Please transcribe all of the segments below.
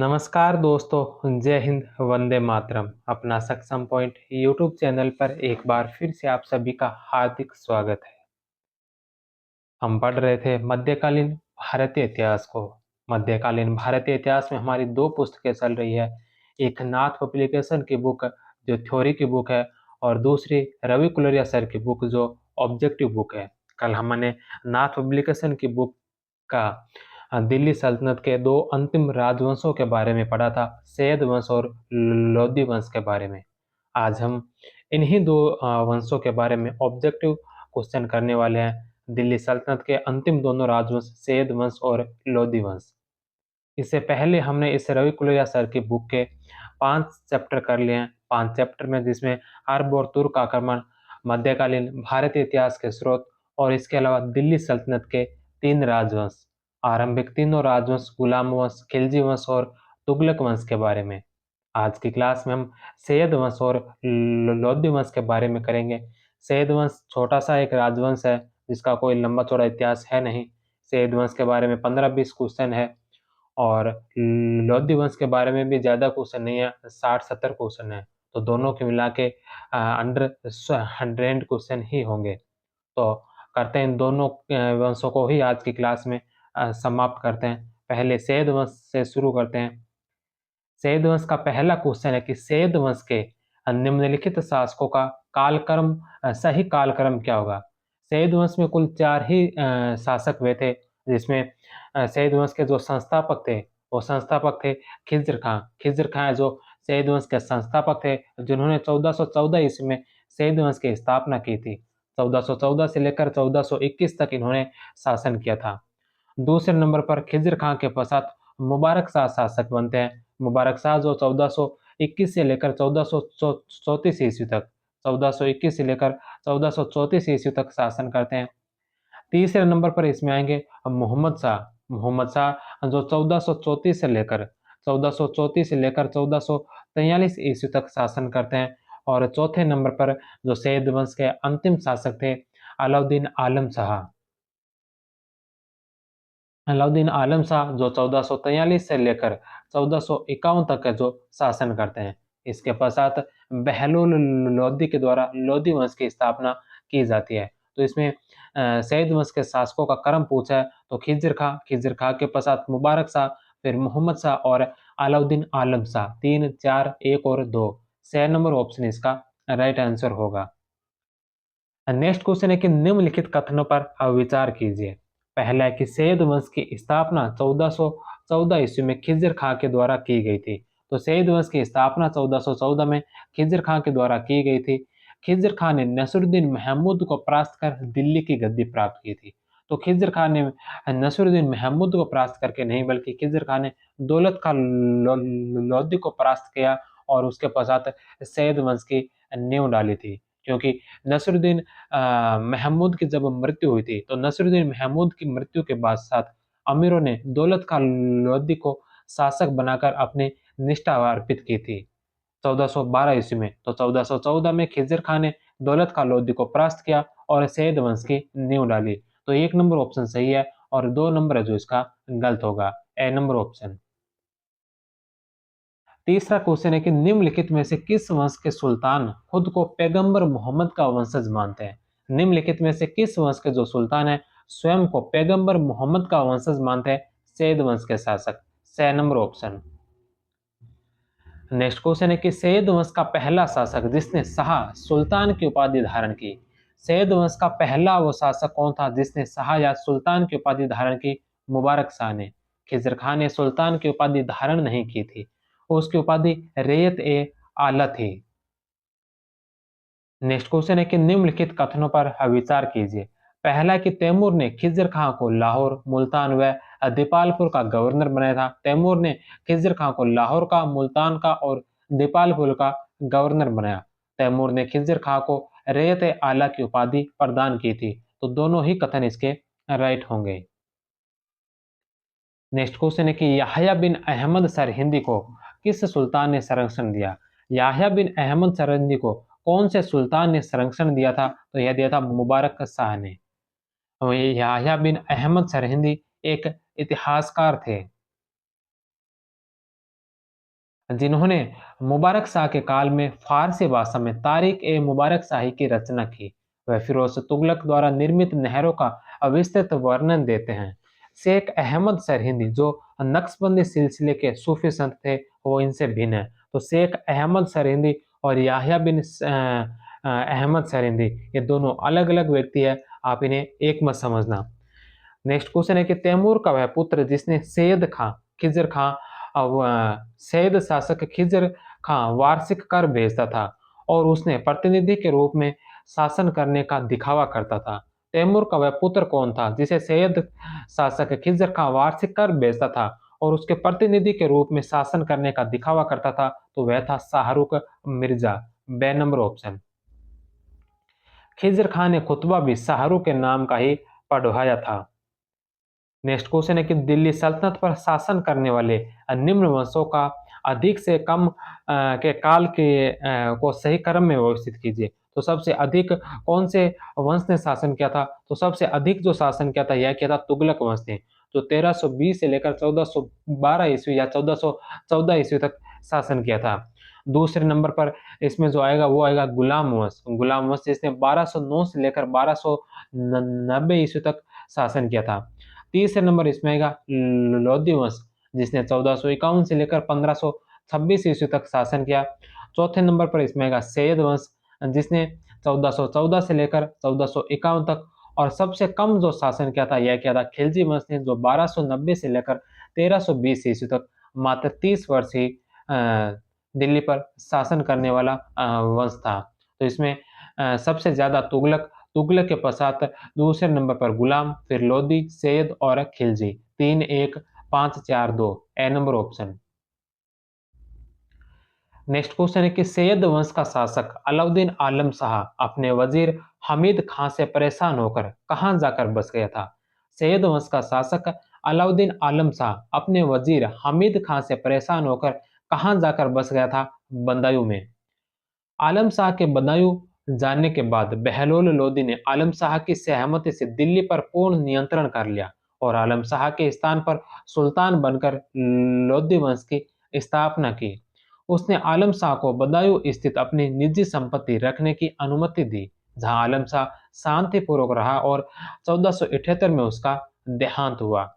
नमस्कार दोस्तों, जय हिंद, वंदे मातरम। अपना सक्षम पॉइंट यूट्यूब चैनल पर एक बार फिर से आप सभी का हार्दिक स्वागत है। हम पढ़ रहे थे मध्यकालीन भारतीय इतिहास को। मध्यकालीन भारतीय इतिहास में हमारी दो पुस्तकें चल रही है। एक नाथ पब्लिकेशन की बुक जो थ्योरी की बुक है, और दूसरी रवि कुलरिया सर की बुक जो ऑब्जेक्टिव बुक है। कल हमने नाथ पब्लिकेशन की बुक का दिल्ली सल्तनत के दो अंतिम राजवंशों के बारे में पढ़ा था, सैयद वंश और लोधी वंश के बारे में। आज हम इन्हीं दो वंशों के बारे में ऑब्जेक्टिव क्वेश्चन करने वाले हैं। दिल्ली सल्तनत के अंतिम दोनों राजवंश सैयद वंश और लोधी वंश। इससे पहले हमने इस रवि कुलरिया सर की बुक के 5 चैप्टर कर लिए हैं। 5 चैप्टर में जिसमें अरब और तुर्क आक्रमण, मध्यकालीन भारतीय इतिहास के स्रोत और इसके अलावा दिल्ली सल्तनत के 3 राजवंश, आरंभिक तीनों राजवंश गुलाम वंश, खिलजी वंश और तुगलक वंश के बारे में। आज की क्लास में हम सैयद वंश और लोधी वंश के बारे में करेंगे। सैयद वंश छोटा सा एक राजवंश है जिसका कोई लंबा चौड़ा इतिहास है नहीं। सैयद वंश के बारे में 15-20 क्वेश्चन है, और लोधी वंश के बारे में भी ज़्यादा क्वेश्चन नहीं है, 60-70 क्वेश्चन है। तो दोनों के मिला के अंडर 100 क्वेश्चन ही होंगे। तो करते हैं इन दोनों वंशों को ही आज की क्लास में समाप्त करते हैं। पहले सैयद वंश से शुरू करते हैं। सैयद वंश का पहला क्वेश्चन है कि सैयद वंश के निम्नलिखित शासकों का कालक्रम, सही कालक्रम क्या होगा। सैयद वंश में कुल 4 ही शासक हुए थे, जिसमें सैयद वंश के जो संस्थापक थे वो संस्थापक थे खिज्र खां। खिज्र खां जो सैयद वंश के संस्थापक थे, जिन्होंने 1414 ईस्वी में सैयद वंश की स्थापना की थी। 1414 से लेकर 1421 तक इन्होंने शासन किया था। दूसरे नंबर पर खिज्र खां के पश्चात मुबारक शाह शासक बनते हैं। मुबारक शाह जो 1421 से लेकर 1434 ईस्वी तक 1421 से लेकर 1434 ईस्वी तक शासन करते हैं। तीसरे नंबर पर इसमें आएंगे मोहम्मद शाह। मोहम्मद शाह जो 1434 से लेकर 1443 ईस्वी तक शासन करते हैं। और चौथे नंबर पर जो सैयद वंश के अंतिम शासक थे, अलाउद्दीन आलम शाह। अलाउद्दीन आलम शाह जो 1443 से लेकर 1451 तक का जो शासन करते हैं। इसके पश्चात बहलोल लोदी के द्वारा लोदी वंश की स्थापना की जाती है। तो इसमें सैयद वंश के शासकों का क्रम पूछा है तो खिज्र खां के पश्चात मुबारक शाह, फिर मोहम्मद शाह और अलाउद्दीन आलम शाह। 3, 4, 1 और 2, 6 नंबर ऑप्शन इसका राइट आंसर होगा। नेक्स्ट क्वेश्चन है कि निम्नलिखित कथनों पर विचार कीजिए। पहला है कि सैयद वंश की स्थापना 1414 ईस्वी में खिज्र खां के द्वारा की गई थी। तो सैयद वंश की स्थापना 1414 में खिज्र खां के द्वारा की गई थी। खिज्र खां ने नसरुद्दीन महमूद को परास्त कर दिल्ली की गद्दी प्राप्त की थी। तो खिज्र खां ने नसरुद्दीन महमूद को परास्त करके नहीं, बल्कि खिज्र खां ने दौलत खां लोधी को परास्त किया और उसके पश्चात सैयद वंश की नींव डाली थी। क्योंकि नसरुद्दीन महमूद की जब मृत्यु हुई थी, तो नसरुद्दीन महमूद की मृत्यु के बाद साथ अमीरों ने दौलत खां लोधी को शासक बनाकर अपनी निष्ठा अर्पित की थी 1412 ईस्वी में। तो 1414 में खिज्र खां ने दौलत खां लोधी को परास्त किया और सैयद वंश की नींव डाली। तो 1 नंबर ऑप्शन सही है, और 2 नंबर है जो इसका गलत होगा, ए नंबर ऑप्शन। तीसरा क्वेश्चन है कि निम्नलिखित में से किस वंश के सुल्तान खुद को पैगंबर मोहम्मद का वंशज मानते हैं। निम्नलिखित में से किस वंश के जो सुल्तान है स्वयं को पैगंबर मोहम्मद का वंशज मानते हैं। सैयद वंश के शासक, 6 नंबर ऑप्शन। नेक्स्ट क्वेश्चन है कि सैयद वंश का पहला शासक जिसने शाह सुल्तान की उपाधि धारण की। सैयद वंश का पहला वो शासक कौन था जिसने शाह या सुल्तान की उपाधि धारण की। मुबारक शाह ने। खिज्र खां ने सुल्तान की उपाधि धारण नहीं की थी, उसकी उपाधि रैयत ए आला थी। नेक्स्ट क्वेश्चन है कि निम्नलिखित कथनों पर विचार कीजिए। पहला कि तैमूर ने खिज्र खां को लाहौर, मुल्तान व दीपालपुर का गवर्नर बनाया था। तैमूर ने खिज्र खां को लाहौर का, मुल्तान का और दीपालपुर का गवर्नर बनाया। तैमूर ने खिज्र खां को रैयत आला की उपाधि प्रदान की थी। तो दोनों ही कथन इसके राइट होंगे। नेक्स्ट क्वेश्चन है कि याह्या बिन अहमद सरहिंदी को किस सुल्तान ने संरक्षण दिया। याह्या बिन अहमद सरहिंदी को कौन से सुल्तान ने संरक्षण दिया था। तो यह दिया था मुबारक शाह ने। और ये याह्या बिन अहमद सरहिंदी एक इतिहासकार थे। जिन्होंने मुबारक शाह के काल में फारसी भाषा में तारीख-ए-मुबारक शाही की रचना की। वह फिरोज तुगलक द्वारा निर्मित नहरों का विस्तृत वर्णन देते हैं। शेख अहमद सरहिंदी जो नक्शबंदी सिलसिले के सूफी संत थे, वो इनसे भिन्न है। तो शेख अहमद सरहिंदी और याह्या बिन अहमद सरहिंदी, ये दोनों अलग-अलग व्यक्ति है, आप इन्हें एक मत समझना। नेक्स्ट क्वेश्चन है कि तैमूर का वह पुत्र जिसने सैयद खां, खिज़र खां सैयद शासक खिज़र खां वार्षिक कर भेजता था और उसने प्रतिनिधि के रूप में शासन करने का दिखावा करता था। तैमूर का वह पुत्र कौन था जिसे सैयद शासक खिज़र खां वार्षिक कर भेजता था और उसके प्रतिनिधि के रूप में शासन करने का दिखावा करता था? तो वह था शाहरुख मिर्जा। बे नंबर ऑप्शन। खिज़र खां ने खुतबा भी शाहरुख के नाम का ही पढ़वाया था। नेक्स्ट क्वेश्चन है कि दिल्ली सल्तनत पर शासन करने वाले निम्न वंशों का अधिक से कम के काल के को सही क्रम में व्यवस्थित कीजिए। तो सबसे अधिक कौन से वंश ने शासन किया था? तो सबसे अधिक जो शासन किया था, यह किया था तुगलक वंश ने, जो 1320 से लेकर 1412 ईस्वी या 1414 ईस्वी तक शासन किया था। दूसरे नंबर पर इसमें जो आएगा वो आएगा गुलाम वंश। गुलाम वंश जिसने 1209 से लेकर 1290 ईस्वी तक शासन किया था। तीसरे नंबर इसमें आएगा लोधी वंश, जिसने 1451 से लेकर 1526 ईस्वी तक शासन किया। चौथे नंबर पर इसमें आएगा सैयद वंश, जिसने 1414 से लेकर 1451 तक, और सबसे कम जो शासन किया था यह किया था खिलजी वंश ने, जो 1290 से लेकर 1320 ईस्वी तक मात्र 30 वर्ष ही दिल्ली पर शासन करने वाला वंश था। तो इसमें सबसे ज्यादा तुगलक, तुगलक के पश्चात दूसरे नंबर पर गुलाम, फिर लोधी, सैयद और खिलजी। 3 1 5 4 2 ए नंबर ऑप्शन। नेक्स्ट क्वेश्चन है कि सैयद वंश का शासक अलाउद्दीन आलम शाह अपने वजीर हमीद खां से परेशान होकर कहां जाकर बस गया था? सैयद वंश का शासक अलाउद्दीन आलम शाह अपने वजीर हमीद खां से परेशान होकर कहां जाकर बस गया था? बदायूं में। आलम शाह के बदायूं जाने के बाद बहलोल लोदी ने आलम शाह की सहमति से दिल्ली पर पूर्ण नियंत्रण कर लिया और आलम शाह के स्थान पर सुल्तान बनकर लोदी वंश की स्थापना की। उसने आलम शाह को बदायूं स्थित अपनी निजी संपत्ति रखने की अनुमति दी, जहां आलम शाह शांतिपूर्वक रहा और 1478 में उसका देहांत हुआ।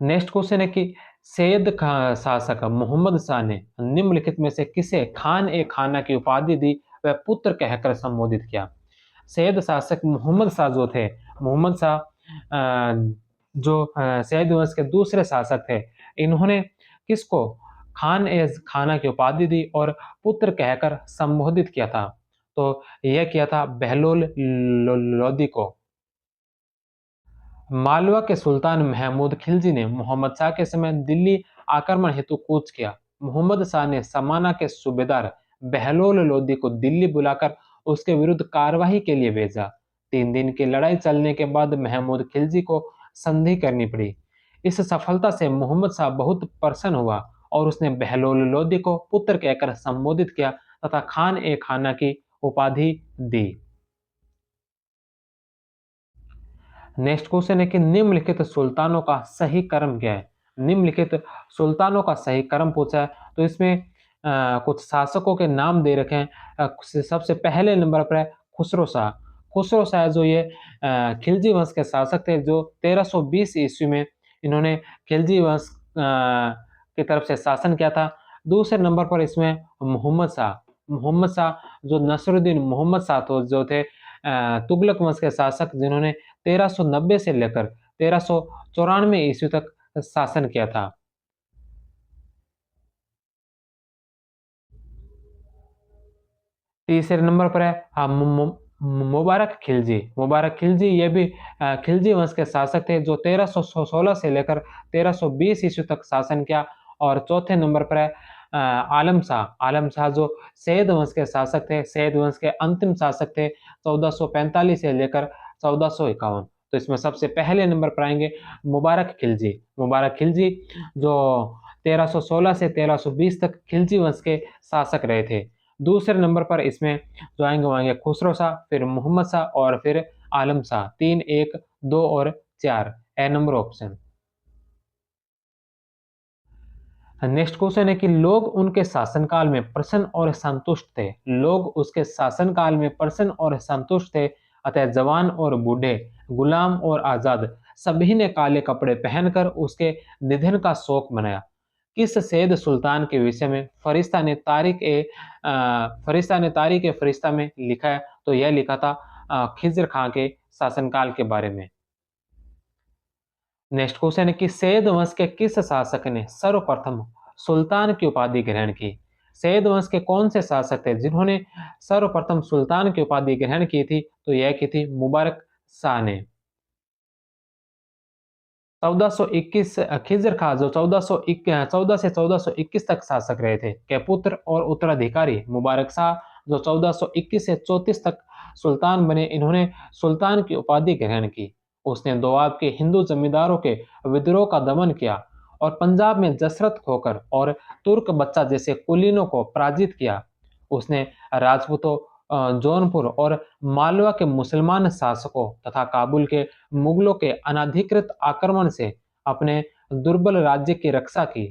नेक्स्ट क्वेश्चन है कि सैयद शासक मोहम्मद शाह ने निम्नलिखित में से किसे खान ए खाना की उपाधि दी व पुत्र कहकर संबोधित किया? सैयद शासक मोहम्मद शाह जो थे, मोहम्मद शाह सैयद वंश के दूसरे शासक थे, इन्होंने किसको खान ए खाना की उपाधि दी और पुत्र कहकर संबोधित किया था? तो यह किया था बहलोल लोदी को। मालवा के सुल्तान महमूद खिलजी ने मोहम्मद शाह के समय दिल्ली आक्रमण हेतु कूच किया। मोहम्मद शाह ने समाना के सूबेदार बहलोल लोदी को दिल्ली बुलाकर उसके विरुद्ध कार्रवाई के लिए भेजा। 3 दिन की लड़ाई चलने के बाद महमूद खिलजी को संधि करनी पड़ी। इस सफलता से मोहम्मद शाह बहुत प्रसन्न हुआ और उसने बहलोल लोदी को पुत्र कहकर संबोधित किया तथा खान ए खाना की उपाधि दी। नेक्स्ट क्वेश्चन है कि निम्नलिखित सुल्तानों का सही क्रम क्या है? निम्नलिखित सुल्तानों का सही क्रम पूछा है, तो इसमें कुछ शासकों के नाम दे रखे हैं। सबसे पहले नंबर पर है खुसरो शाह। खुसरो शाह जो ये खिलजी वंश के शासक थे, जो 1320 ईस्वी में इन्होंने खिलजी वंश की तरफ से शासन किया था। दूसरे नंबर पर इसमें मोहम्मद शाह। मोहम्मद शाह जो नसरुद्दीन मोहम्मद शाह तो जो थे तुगलक वंश के शासक, जिन्होंने 1390 से लेकर 1394 ईस्वी तक शासन किया था। तीसरे नंबर पर है मुबारक खिलजी। मुबारक खिलजी ये भी खिलजी वंश के शासक थे, जो 1316 से लेकर 1320 ईस्वी तक शासन किया। और चौथे नंबर पर है आलम शाह। आलम शाह जो सैयद वंश के शासक थे, सैयद वंश के अंतिम शासक थे, 1445 से लेकर 1451। तो इसमें सबसे पहले नंबर पर आएंगे मुबारक खिलजी। मुबारक खिलजी जो 1316 से 1320 तक खिलजी वंश के शासक रहे थे। दूसरे नंबर पर इसमें जो आएंगे वो आएंगे खुसरो शाह, फिर मोहम्मद शाह और फिर आलम शाह। 3 1 2 और 4 ए नंबर ऑप्शन। नेक्स्ट क्वेश्चन है कि लोग उनके शासनकाल में प्रसन्न और संतुष्ट थे। लोग उसके शासनकाल में प्रसन्न और संतुष्ट थे, अतः जवान और बूढ़े, गुलाम और आजाद सभी ने काले कपड़े पहनकर उसके निधन का शोक मनाया। किस सैयद सुल्तान के विषय में फरिश्ता ने तारीख ए फरिश्ता में लिखा है? तो यह लिखा था खिज्र खां के शासनकाल के बारे में। नेक्स्ट क्वेश्चन है कि सैयद वंश के किस शासक ने सर्वप्रथम सुल्तान की उपाधि ग्रहण की? सैयद वंश के कौन से शासक थे जिन्होंने सर्वप्रथम सुल्तान की उपाधि ग्रहण की थी? तो यह की थी मुबारक शाह ने। 1421 खिज़र खां जो 14 से 1421 तक शासक रहे थे, के पुत्र और उत्तराधिकारी मुबारक शाह जो 1421 से 34 तक सुल्तान बने, इन्होंने सुल्तान की उपाधि ग्रहण की। उसने दोआब के हिंदू जमींदारों के विद्रोह का दमन किया और पंजाब में जसरत खोकर और तुर्क बच्चा जैसे कुलीनों को पराजित किया। उसने राजपूतों, जौनपुर और मालवा के मुसलमान शासकों तथा काबुल के मुगलों के अनाधिकृत आक्रमण से अपने दुर्बल राज्य की रक्षा की।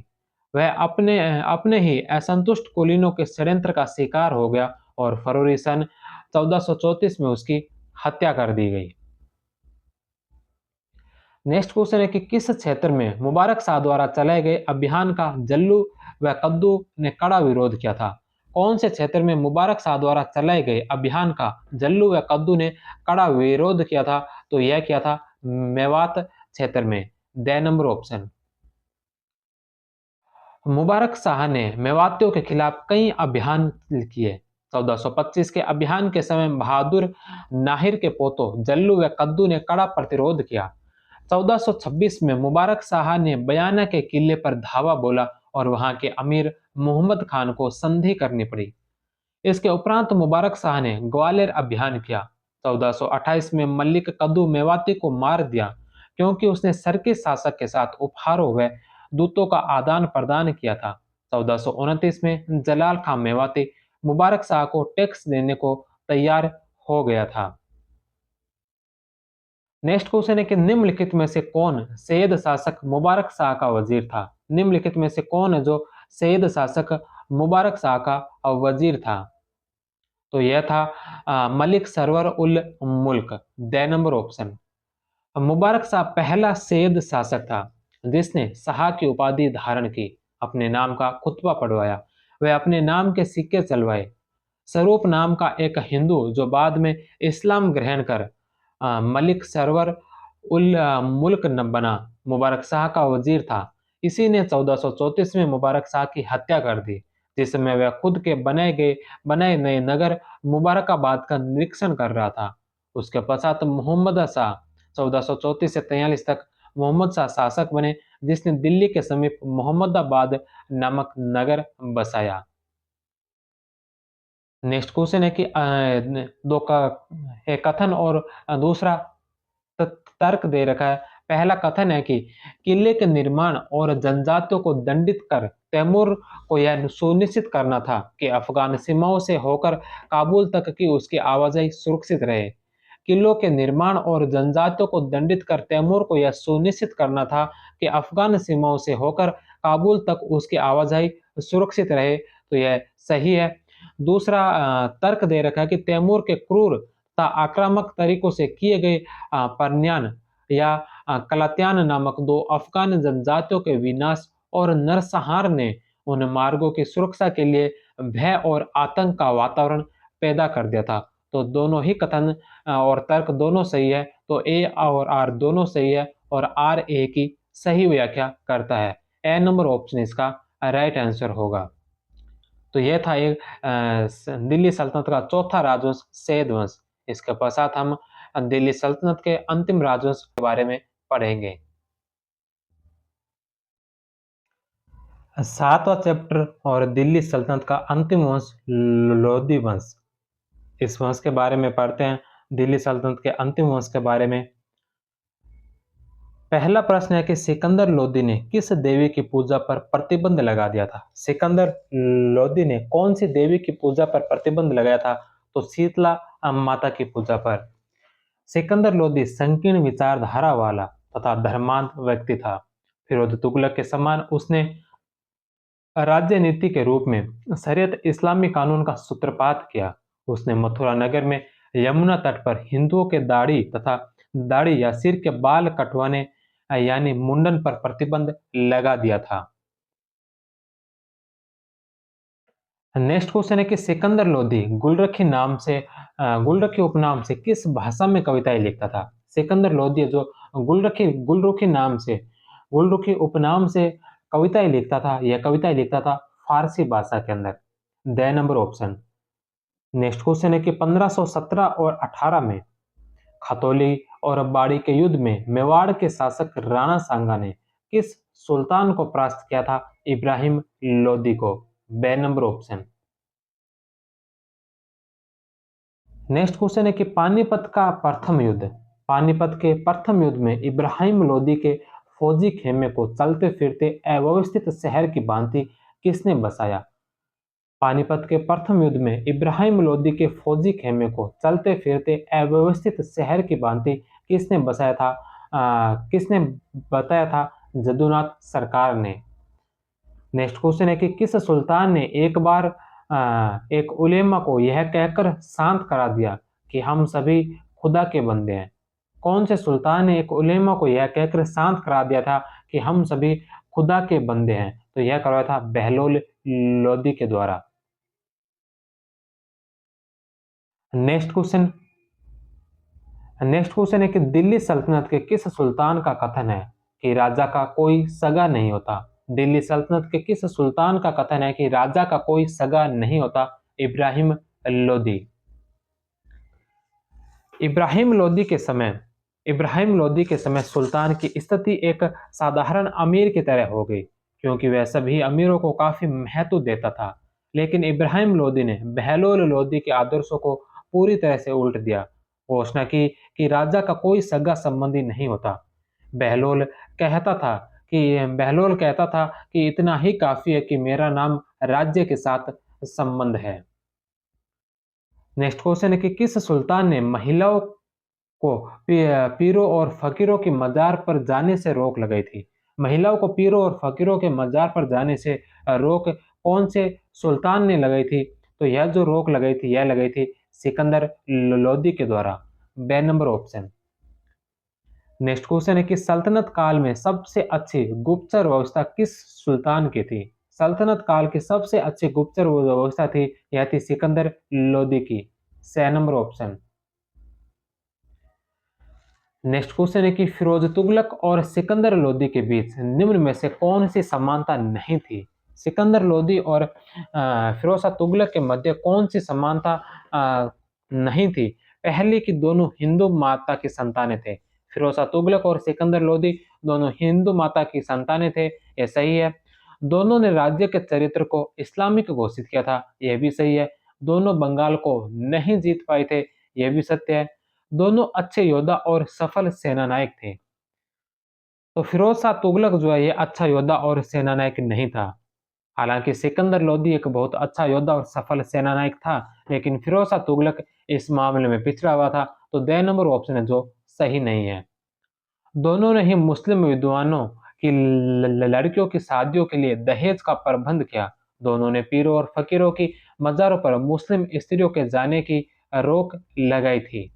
वह अपने ही असंतुष्ट कुलीनों के षड्यंत्र का शिकार हो गया और फरवरी सन 1434 में उसकी हत्या कर दी गई। नेक्स्ट क्वेश्चन है कि किस क्षेत्र में मुबारक शाह द्वारा चलाए गए अभियान का जल्लू व कद्दू ने कड़ा विरोध किया था? कौन से क्षेत्र में मुबारक शाह द्वारा चलाए गए अभियान का जल्लू व कद्दू ने कड़ा विरोध किया था? तो यह किया था मेवात क्षेत्र में। द नंबर ऑप्शन। मुबारक शाह ने मेवातियों के खिलाफ कई अभियान किए। 1425 के अभियान के समय बहादुर नाहिर के पोतों जल्लू व कद्दू ने कड़ा प्रतिरोध किया। 1426 में मुबारक शाह ने बयाना के किले पर धावा बोला और वहां के अमीर मोहम्मद खान को संधि करनी पड़ी। इसके उपरांत मुबारक शाह ने ग्वालियर अभियान किया। 1428 में मलिक कद्दू मेवाती को मार दिया क्योंकि उसने सरकी शासक के साथ उपहारों व दूतों का आदान प्रदान किया था। 1429 में जलाल खां मेवाती मुबारक शाह को टैक्स देने को तैयार हो गया था। नेक्स्ट क्वेश्चन है कि निम्नलिखित में से कौन सैयद शासक मुबारक शाह का वजीर था? निम्नलिखित में से कौन है जो सैयद शासक मुबारक शाह का वजीर था? तो यह था मलिक सरवर उल मुल्क। द नंबर ऑप्शन। मुबारक शाह पहला सैयद शासक था जिसने शाह की उपाधि धारण की, अपने नाम का खुतबा पढ़वाया, वह अपने नाम के सिक्के चलवाए। स्वरूप नाम का एक हिंदू जो बाद में इस्लाम ग्रहण कर मलिक सरवर उल मुल्क बना, मुबारक शाह का वजीर था। इसी ने 1434 में मुबारक शाह की हत्या कर दी, जिसमें वह खुद के बनाए नए नगर मुबारकाबाद का निरीक्षण कर रहा था। उसके पश्चात मोहम्मद शाह 1434 से 43 तक मोहम्मद शाह शासक बने, जिसने दिल्ली के समीप मोहम्मदाबाद नामक नगर बसाया। नेक्स्ट क्वेश्चन है कि दो का एक कथन और दूसरा तर्क दे रखा है। पहला कथन है कि किले के निर्माण और जनजातियों को दंडित कर तैमूर को यह सुनिश्चित करना था कि अफगान सीमाओं से होकर काबुल तक की उसकी आवाजाही सुरक्षित रहे। किलों के निर्माण और जनजातियों को दंडित कर तैमूर को यह सुनिश्चित करना था कि अफगान सीमाओं से होकर काबुल तक उसकी आवाजाही सुरक्षित रहे। तो यह सही है। दूसरा तर्क दे रखा है कि तैमूर के क्रूर तथा आक्रामक तरीकों से किए गए परन्यान या कलात्यान नामक दो अफगान जनजातियों के विनाश और नरसंहार ने उन मार्गों की सुरक्षा के लिए भय और आतंक का वातावरण पैदा कर दिया था। तो दोनों ही कथन और तर्क दोनों सही है। तो ए और आर दोनों सही है और आर ए की सही व्याख्या करता है। ए नंबर ऑप्शन इसका राइट आंसर होगा। तो यह था एक दिल्ली सल्तनत का चौथा राजवंश सैयद वंश। इसके पश्चात हम दिल्ली सल्तनत के अंतिम राजवंश के बारे में पढ़ेंगे। सातवां चैप्टर और दिल्ली सल्तनत का अंतिम वंश लोधी वंश। इस वंश के बारे में पढ़ते हैं। दिल्ली सल्तनत के अंतिम वंश के बारे में पहला प्रश्न है कि सिकंदर लोदी ने किस देवी की पूजा पर प्रतिबंध लगा दिया था? सिकंदर लोदी ने कौन सी देवी की पूजा पर प्रतिबंध लगाया था? तो शीतला माता की पूजा पर। सिकंदर लोदी संकीर्ण विचारधारा वाला तथा धर्मांध व्यक्ति था। फिरोज तुगलक के समान उसने राज्य नीति के रूप में शरीयत इस्लामी कानून का सूत्रपात किया। उसने मथुरा नगर में यमुना तट पर हिंदुओं के दाढ़ी या सिर के बाल कटवाने यानी मुंडन पर प्रतिबंध लगा दिया था। नेक्स्ट क्वेश्चन है कि सिकंदर लोधी गुलरखी उपनाम से किस भाषा में कविताएं लिखता था। सिकंदर लोधी जो गुलरुखी नाम से गुलरुखी उपनाम से कविताएं लिखता था फारसी भाषा के अंदर। The number option. Next question है कि 1517 और 18 में खतौली और बाड़ी के युद्ध में मेवाड़ के शासक राणा सांगा ने किस सुल्तान को परास्त किया था। इब्राहिम लोदी को। बे नंबर ऑप्शन। नेक्स्ट क्वेश्चन है कि पानीपत के प्रथम युद्ध में इब्राहिम लोदी के फौजी खेमे को चलते फिरते अव्यवस्थित शहर की भांति किसने बसाया। पानीपत के प्रथम युद्ध में इब्राहिम लोदी के फौजी खेमे को चलते फिरते अव्यवस्थित शहर की भांति किसने बताया था। जदुनाथ सरकार ने। नेक्स्ट क्वेश्चन है कि किस सुल्तान ने एक उलेमा को यह कहकर शांत करा दिया कि हम सभी खुदा के बंदे हैं। कौन से सुल्तान ने एक उलेमा को यह कहकर शांत करा दिया था कि हम सभी खुदा के बंदे हैं। तो यह करवाया था बहलोल लोदी के द्वारा। नेक्स्ट क्वेश्चन है कि दिल्ली सल्तनत के किस सुल्तान का कथन है कि राजा का कोई सगा नहीं होता। दिल्ली सल्तनत के किस सुल्तान का कथन है कि राजा का कोई सगा नहीं होता। इब्राहिम लोदी। इब्राहिम लोदी के समय सुल्तान की स्थिति एक साधारण अमीर की तरह हो गई, क्योंकि वह सभी अमीरों को काफी महत्व देता था। लेकिन इब्राहिम लोदी ने बहलोल लोदी के आदर्शों को पूरी तरह से उल्ट दिया। घोषणा की कि राजा का कोई सगा संबंधी नहीं होता। बहलोल बहलोल कहता था कि इतना ही काफी है कि मेरा नाम राज्य के साथ संबंध है। नेक्स्ट क्वेश्चन है कि किस सुल्तान ने महिलाओं को पीरों और फकीरों की मजार पर जाने से रोक लगाई थी। महिलाओं को पीरों और फकीरों के मजार पर जाने से रोक कौन से सुल्तान ने लगाई थी। तो यह जो रोक लगाई थी सिकंदर लोदी के द्वारा। बे नंबर ऑप्शन। नेक्स्ट क्वेश्चन है कि सल्तनत काल में सबसे अच्छी गुप्तचर व्यवस्था किस सुल्तान की थी। सल्तनत काल की सबसे अच्छी गुप्तचर व्यवस्था थी यह थी सिकंदर लोदी की। C number option. Next question है कि फिरोज तुगलक और सिकंदर लोदी के बीच निम्न में से कौन सी समानता नहीं थी। सिकंदर लोदी और फिरोज शाह तुगलक के मध्य कौन सी समानता नहीं थी। पहली कि दोनों हिंदू माता की संतानें थे। फिरोज शाह तुगलक और सिकंदर लोदी दोनों हिंदू माता की संतानें थे, यह सही है। दोनों ने राज्य के चरित्र को इस्लामिक घोषित किया था, यह भी सही है। दोनों बंगाल को नहीं जीत पाए थे, यह भी सत्य है। दोनों अच्छे योद्धा और सफल सेनानायक थे। तो फिरोज शाह तुगलक जो है ये अच्छा योद्धा और सेनानायक नहीं था। हालांकि सिकंदर लोदी एक बहुत अच्छा योद्धा और सफल सेनानायक था, लेकिन फिरोज शाह तुगलक इस मामले में पिछड़ा हुआ था। तो द नंबर ऑप्शन है जो सही नहीं है। दोनों ने ही मुस्लिम विद्वानों की लड़कियों की शादियों के लिए दहेज का प्रबंध किया। दोनों ने पीरों और फकीरों की मजारों पर मुस्लिम स्त्रियों के जाने की रोक लगाई थी।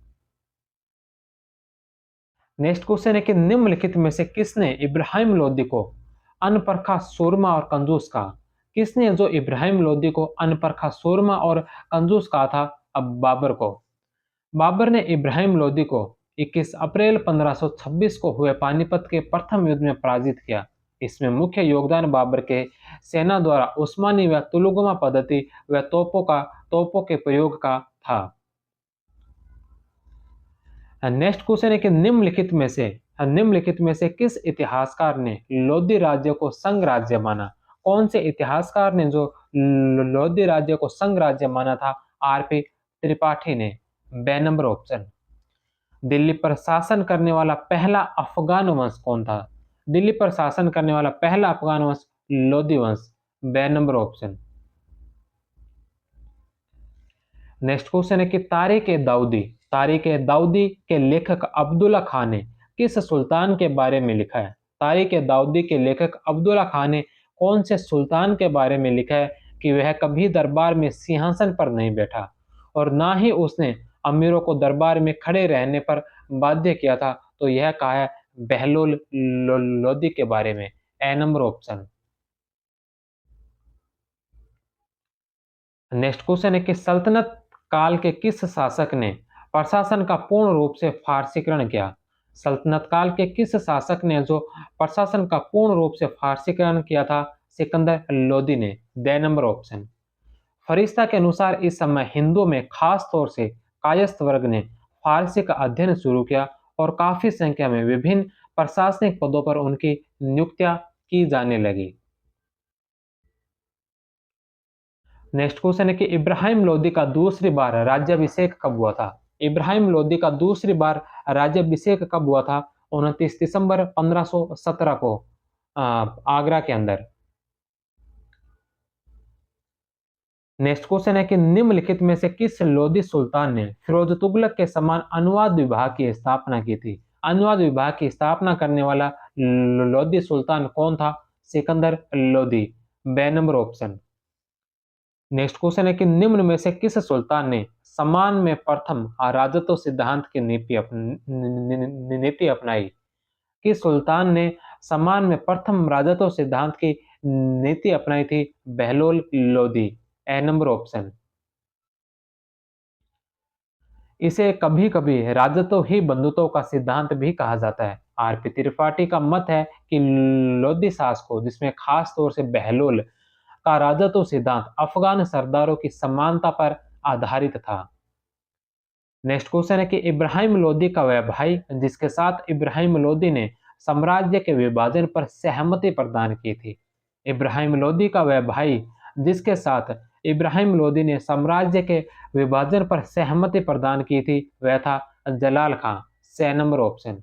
नेक्स्ट क्वेश्चन है कि निम्नलिखित में से किसने इब्राहिम लोदी को अनपरखा सूरमा और कंजूस कहा। किसने जो इब्राहिम लोदी को अनपरखा सूरमा और कंजूस कहा था। अब बाबर को। बाबर ने इब्राहिम लोदी को 21 अप्रैल 1526 को हुए पानीपत के प्रथम युद्ध में पराजित किया। इसमें मुख्य योगदान बाबर के सेना द्वारा उस्मानी व तुलुगमा पद्धति व तोपों के प्रयोग का था। नेक्स्ट क्वेश्चन है कि निम्नलिखित में से किस इतिहासकार ने लोधी राज्य को संघ राज्य माना। कौन से इतिहासकार ने जो लोधी राज्य को संघ राज्य माना था। आरपी त्रिपाठी ने। बे नंबर ऑप्शन। दिल्ली पर शासन करने वाला पहला अफगान वंश कौन था। दिल्ली पर शासन करने वाला पहला अफगान वंश लोधी वंश। बे नंबर ऑप्शन। नेक्स्ट क्वेश्चन है कि तारीख ए दाऊदी के लेखक अब्दुल्ला खान ने किस सुल्तान के बारे में लिखा है। तारीख ए दाऊदी के लेखक अब्दुल्ला खान ने कौन से सुल्तान के बारे में लिखा है कि वह कभी दरबार में सिंहासन पर नहीं बैठा और ना ही उसने अमीरों को दरबार में खड़े रहने पर बाध्य किया था? तो यह कहा है बहलोल लोदी के बारे में। ए नंबर ऑप्शन। नेक्स्ट क्वेश्चन है कि सल्तनत काल के किस शासक ने प्रशासन का पूर्ण रूप से फारसीकरण किया? सल्तनत काल के किस शासक ने जो प्रशासन का पूर्ण रूप से फारसीकरण किया था? सिकंदर लोदी ने। The number option. फरिश्ता के अनुसार इस समय हिंदुओं में खास तौर से कायस्थ वर्ग ने फारसी का अध्ययन शुरू किया और काफी संख्या में विभिन्न प्रशासनिक पदों पर उनकी नियुक्तियां की जाने लगी। नेक्स्ट क्वेश्चन है कि इब्राहिम लोदी का दूसरी बार राज्याभिषेक कब हुआ था? इब्राहिम लोदी का दूसरी बार राज्याभिषेक कब हुआ था? 29 दिसंबर 1517 को आगरा के अंदर। नेक्स्ट क्वेश्चन है कि निम्नलिखित में से किस लोदी सुल्तान ने फिरोज तुगलक के समान अनुवाद विभाग की स्थापना की थी? अनुवाद विभाग की स्थापना करने वाला लोदी सुल्तान कौन था? सिकंदर लोदी। बे नंबर ऑप्शन। नेक्स्ट क्वेश्चन है कि निम्न में से किस सुल्तान ने समान में प्रथम राजत्व सिद्धांत की नीति अपनाई? किस सुल्तान ने समान में प्रथम राजत्व सिद्धांत की नीति अपनाई थी? बहलोल लोदी। ए नंबर ऑप्शन। इसे कभी कभी राजत्व ही बंधुत्व का सिद्धांत भी कहा जाता है। आरपी त्रिपाठी का मत है कि लोदी शासकों जिसमें खास तौर से बहलोल का राजत्व सिद्धांत अफगान सरदारों की समानता पर आधारित था। नेक्स्ट क्वेश्चन है कि इब्राहिम लोदी का वह भाई जिसके साथ इब्राहिम लोदी ने साम्राज्य के विभाजन पर सहमति प्रदान की थी। इब्राहिम लोदी का वह भाई जिसके साथ इब्राहिम लोदी ने साम्राज्य के विभाजन पर सहमति प्रदान की थी वह था जलाल खां। से नंबर ऑप्शन।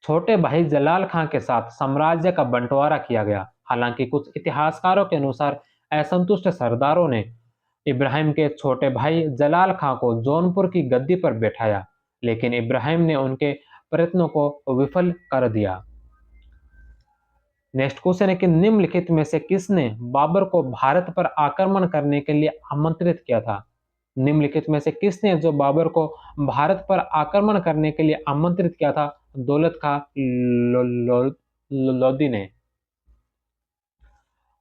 छोटे भाई जलाल खां के साथ साम्राज्य का बंटवारा किया गया। हालांकि कुछ इतिहासकारों के अनुसार असंतुष्ट सरदारों ने इब्राहिम के छोटे भाई जलाल खां को जौनपुर की गद्दी पर बैठाया, लेकिन इब्राहिम ने उनके प्रयत्नों को विफल कर दिया। नेक्स्ट क्वेश्चन है कि निम्नलिखित में से किसने बाबर को भारत पर आक्रमण करने के लिए आमंत्रित किया था? निम्नलिखित में से किसने जो बाबर को भारत पर आक्रमण करने के लिए आमंत्रित किया था? दौलत खां लोदी ने।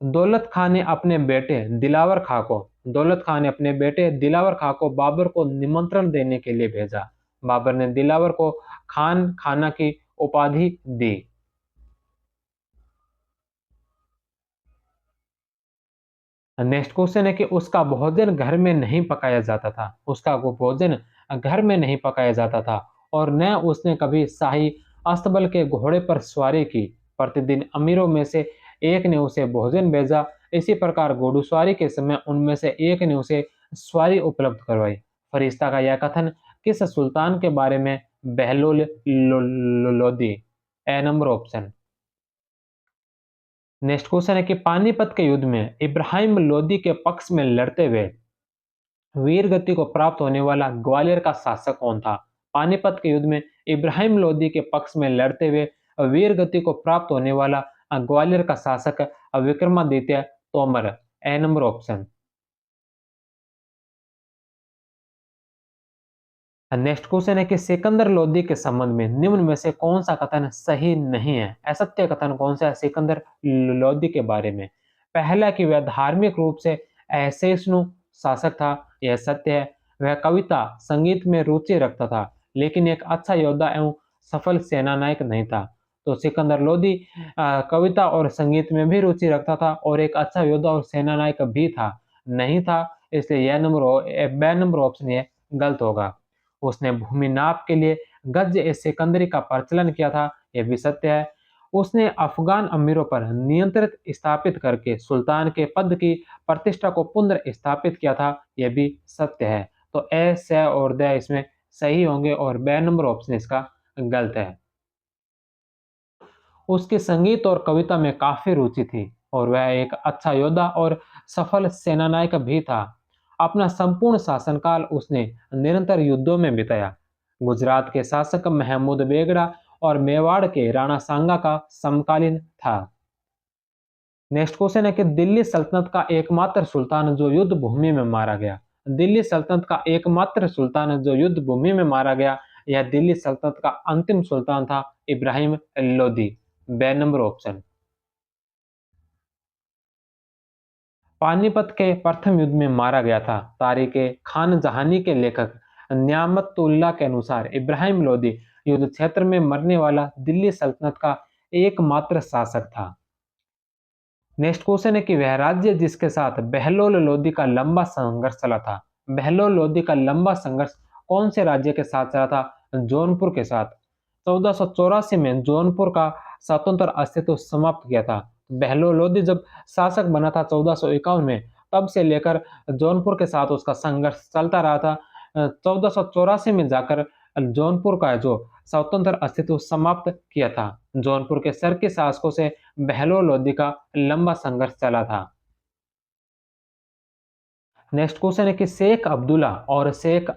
दौलत खां ने अपने बेटे दिलावर खां को दौलत खां ने अपने बेटे दिलावर खां को बाबर को निमंत्रण देने के लिए भेजा। बाबर ने दिलावर को खान खाना की उपाधि दी। नेक्स्ट क्वेश्चन है कि उसका भोजन घर में नहीं पकाया जाता था। उसका वो भोजन घर में नहीं पकाया जाता था और न उसने कभी शाही अस्तबल के घोड़े पर सवारी की। प्रतिदिन अमीरों में से एक ने उसे भोजन भेजा। इसी प्रकार घोड़सवारी के समय उनमें से एक ने उसे सवारी उपलब्ध करवाई। फरिश्ता का यह कथन किस सुल्तान के बारे में? बहलोल लोदी। ए नंबर ऑप्शन। नेक्स्ट क्वेश्चन है कि पानीपत के युद्ध में इब्राहिम लोदी के पक्ष में लड़ते हुए वीर गति को प्राप्त होने वाला ग्वालियर का शासक कौन था? पानीपत के युद्ध में इब्राहिम लोदी के पक्ष में लड़ते हुए वीर गति को प्राप्त होने वाला ग्वालियर का शासक विक्रमादित्य तोमर। ए नंबर ऑप्शन। नेक्स्ट क्वेश्चन है कि सिकंदर लोदी के संबंध में निम्न में से कौन सा कथन सही नहीं है? असत्य कथन कौन सा है सिकंदर लोदी के बारे में? पहला कि वह धार्मिक रूप से असहिष्णु शासक था, यह सत्य है। वह कविता संगीत में रुचि रखता था लेकिन एक अच्छा योद्धा एवं सफल सेनानायक नहीं था। तो सिकंदर लोदी कविता और संगीत में भी रुचि रखता था और एक अच्छा योद्धा और सेनानायक भी था नहीं था, इसलिए यह नंबर ऑप्शन ये गलत होगा। उसने भूमि नाप के लिए गज ए सिकंदरी का प्रचलन किया था, यह भी सत्य है। उसने अफगान अमीरों पर नियंत्रित स्थापित करके सुल्तान के पद की प्रतिष्ठा को पुनर्स्थापित किया था, यह भी सत्य है। तो ए, से और द इसमें सही होंगे और बे नंबर ऑप्शन इसका गलत है। उसकी संगीत और कविता में काफी रुचि थी और वह एक अच्छा योद्धा और सफल सेनानायक भी था। अपना संपूर्ण शासनकाल उसने निरंतर युद्धों में बिताया। गुजरात के शासक महमूद बेगड़ा और मेवाड़ के राणा सांगा का समकालीन था। नेक्स्ट क्वेश्चन है कि दिल्ली सल्तनत का एकमात्र सुल्तान जो युद्ध भूमि में मारा गया। दिल्ली सल्तनत का एकमात्र सुल्तान जो युद्ध भूमि में मारा गया, यह दिल्ली सल्तनत का अंतिम सुल्तान था इब्राहिम लोदी। बे नंबर ऑप्शन। पानीपत के प्रथम युद्ध में मारा गया था। तारीख खान जहानी के लेखक न्यामतुल्लाह के अनुसार इब्राहिम लोदी युद्ध क्षेत्र में मरने वाला दिल्ली सल्तनत का एकमात्र शासक था। नेक्स्ट क्वेश्चन है कि वह राज्य जिसके साथ बहलोल लोदी का लंबा संघर्ष चला था। बहलोल लोदी का लंबा संघर्ष कौन से राज्य के साथ चला था? जौनपुर के साथ। 1484 में जौनपुर का स्वतंत्र अस्तित्व समाप्त किया था। बहलोल लोदी जब शासक बना था 1451 में, तब से लेकर जौनपुर के साथ उसका संघर्ष चलता रहा था। 1484 में जाकर जौनपुर का जो स्वतंत्र अस्तित्व समाप्त किया था। जौनपुर के सर के शासकों से बहलोल लोदी का लंबा संघर्ष चला था। नेक्स्ट क्वेश्चन है कि शेख अब्दुल्ला और शेख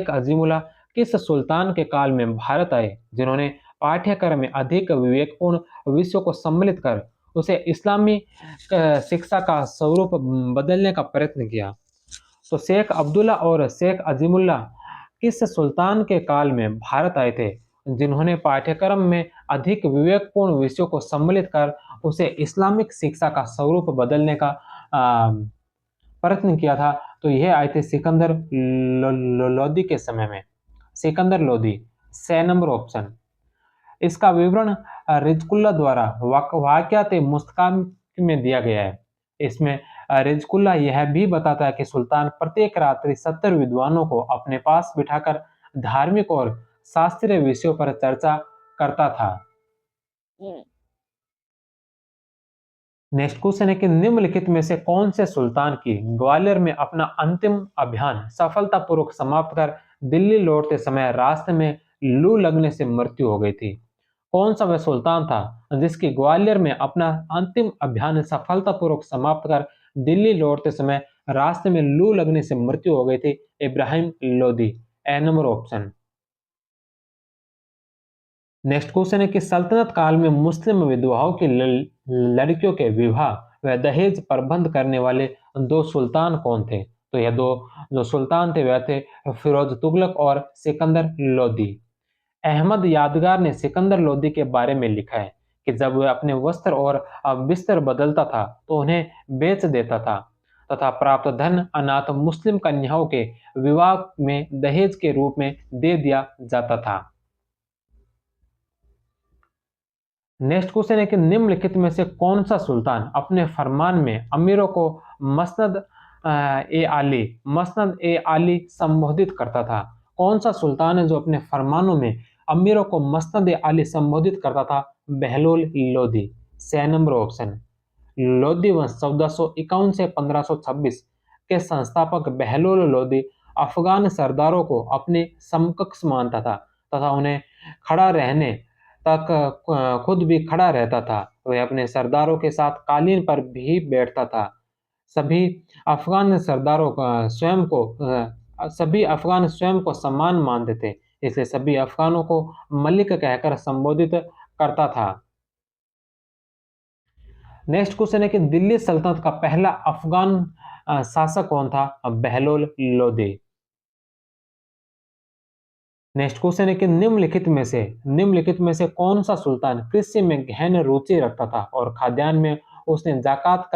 अजीमुल्ला किस सुल्तान के काल में भारत आए, जिन्होंने पाठ्यक्रम में अधिक विवेकपूर्ण विषयों को सम्मिलित कर उसे इस्लामी शिक्षा का स्वरूप बदलने का प्रयत्न किया? तो शेख अब्दुल्ला और शेख अजीमुल्ला किस सुल्तान के काल में भारत आए थे, जिन्होंने पाठ्यक्रम में अधिक विवेकपूर्ण विषयों को सम्मिलित कर उसे इस्लामिक शिक्षा का स्वरूप बदलने का प्रयत्न किया था? तो यह आए थे सिकंदर लोदी के समय में। Sikandar Lodi, 6 number option. इसका विवरण रिजकुल्ला द्वारा वाक़यात मुस्तकाम में दिया गया है। इसमें रिजकुल्ला यह भी बताता है कि सुल्तान प्रत्येक रात्रि 70 विद्वानों को अपने पास बिठाकर धार्मिक और शास्त्रीय विषयों पर चर्चा करता था। नेक्स्ट क्वेश्चन है कि निम्नलिखित में से कौन से सुल्तान की ग्वालियर में अपना अंतिम अभियान सफलतापूर्वक समाप्त कर दिल्ली लौटते समय रास्ते में लू लगने से मृत्यु हो गई थी? कौन सा वह सुल्तान था जिसकी ग्वालियर में अपना अंतिम अभियान सफलतापूर्वक समाप्त कर दिल्ली लौटते समय रास्ते में लू लगने से मृत्यु हो गई थी? इब्राहिम लोदी, ए नंबर ऑप्शन। नेक्स्ट क्वेश्चन है कि सल्तनत काल में मुस्लिम विधवाओं की लड़कियों के विवाह व दहेज प्रबंध करने वाले दो सुल्तान कौन थे? तो यह दो जो सुल्तान थे वह थे फिरोज तुगलक और सिकंदर लोदी। अहमद यादगार ने सिकंदर लोदी के बारे में लिखा है कि जब वह अपने वस्त्र और बिस्तर बदलता था तो उन्हें बेच देता था तथा प्राप्त धन अनाथ मुस्लिम कन्याओं के विवाह में दहेज के रूप में दे दिया जाता था। नेक्स्ट क्वेश्चन है कि निम्नलिखित में से कौन सा सुल्तान अपने फरमान में अमीरों को मसनद मसनद ए आली संबोधित करता था? कौन सा सुल्तान है जो अपने फरमानों में अमीरों को मसनद ए आली संबोधित करता था? Bahlol Lodi, 6 number option. लोदी वंश 1451 से 1526 के संस्थापक बहलोल लोदी अफगान सरदारों को अपने समकक्ष मानता था तथा उन्हें खड़ा रहने तक खुद भी खड़ा रहता था। वह अपने सरदारों के साथ कालीन पर भी बैठता था। सभी अफगान सरदारों का सभी अफगान स्वयं को सम्मान मानते थे, इसलिए सभी अफगानों को मलिक कहकर संबोधित करता था। नेक्स्ट क्वेश्चन है कि दिल्ली सल्तनत का पहला अफगान शासक कौन था? बहलोल लोदी। नेक्स्ट क्वेश्चन है कि निम्नलिखित में से कौन सा सुल्तान कृषि में गहन रुचि रखता था और खाद्यान्न में उसने जकात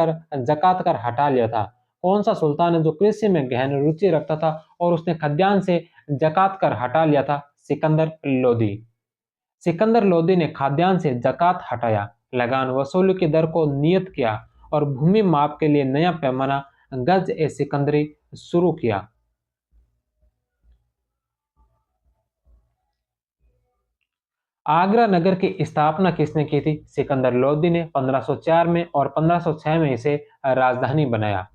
कर हटा लिया था? कौन सा सुल्तान है जो कृषि में गहन रुचि रखता था और उसने खाद्यान्न से जकात कर हटा लिया था? सिकंदर लोदी। सिकंदर लोदी ने खाद्यान्न से जकात हटाया, लगान वसूली की दर को नियत किया और भूमि माप के लिए नया पैमाना गज ए सिकंदरी शुरू किया। आगरा नगर की स्थापना किसने की थी? सिकंदर लोदी ने 1504 में और 1506 में इसे राजधानी बनाया।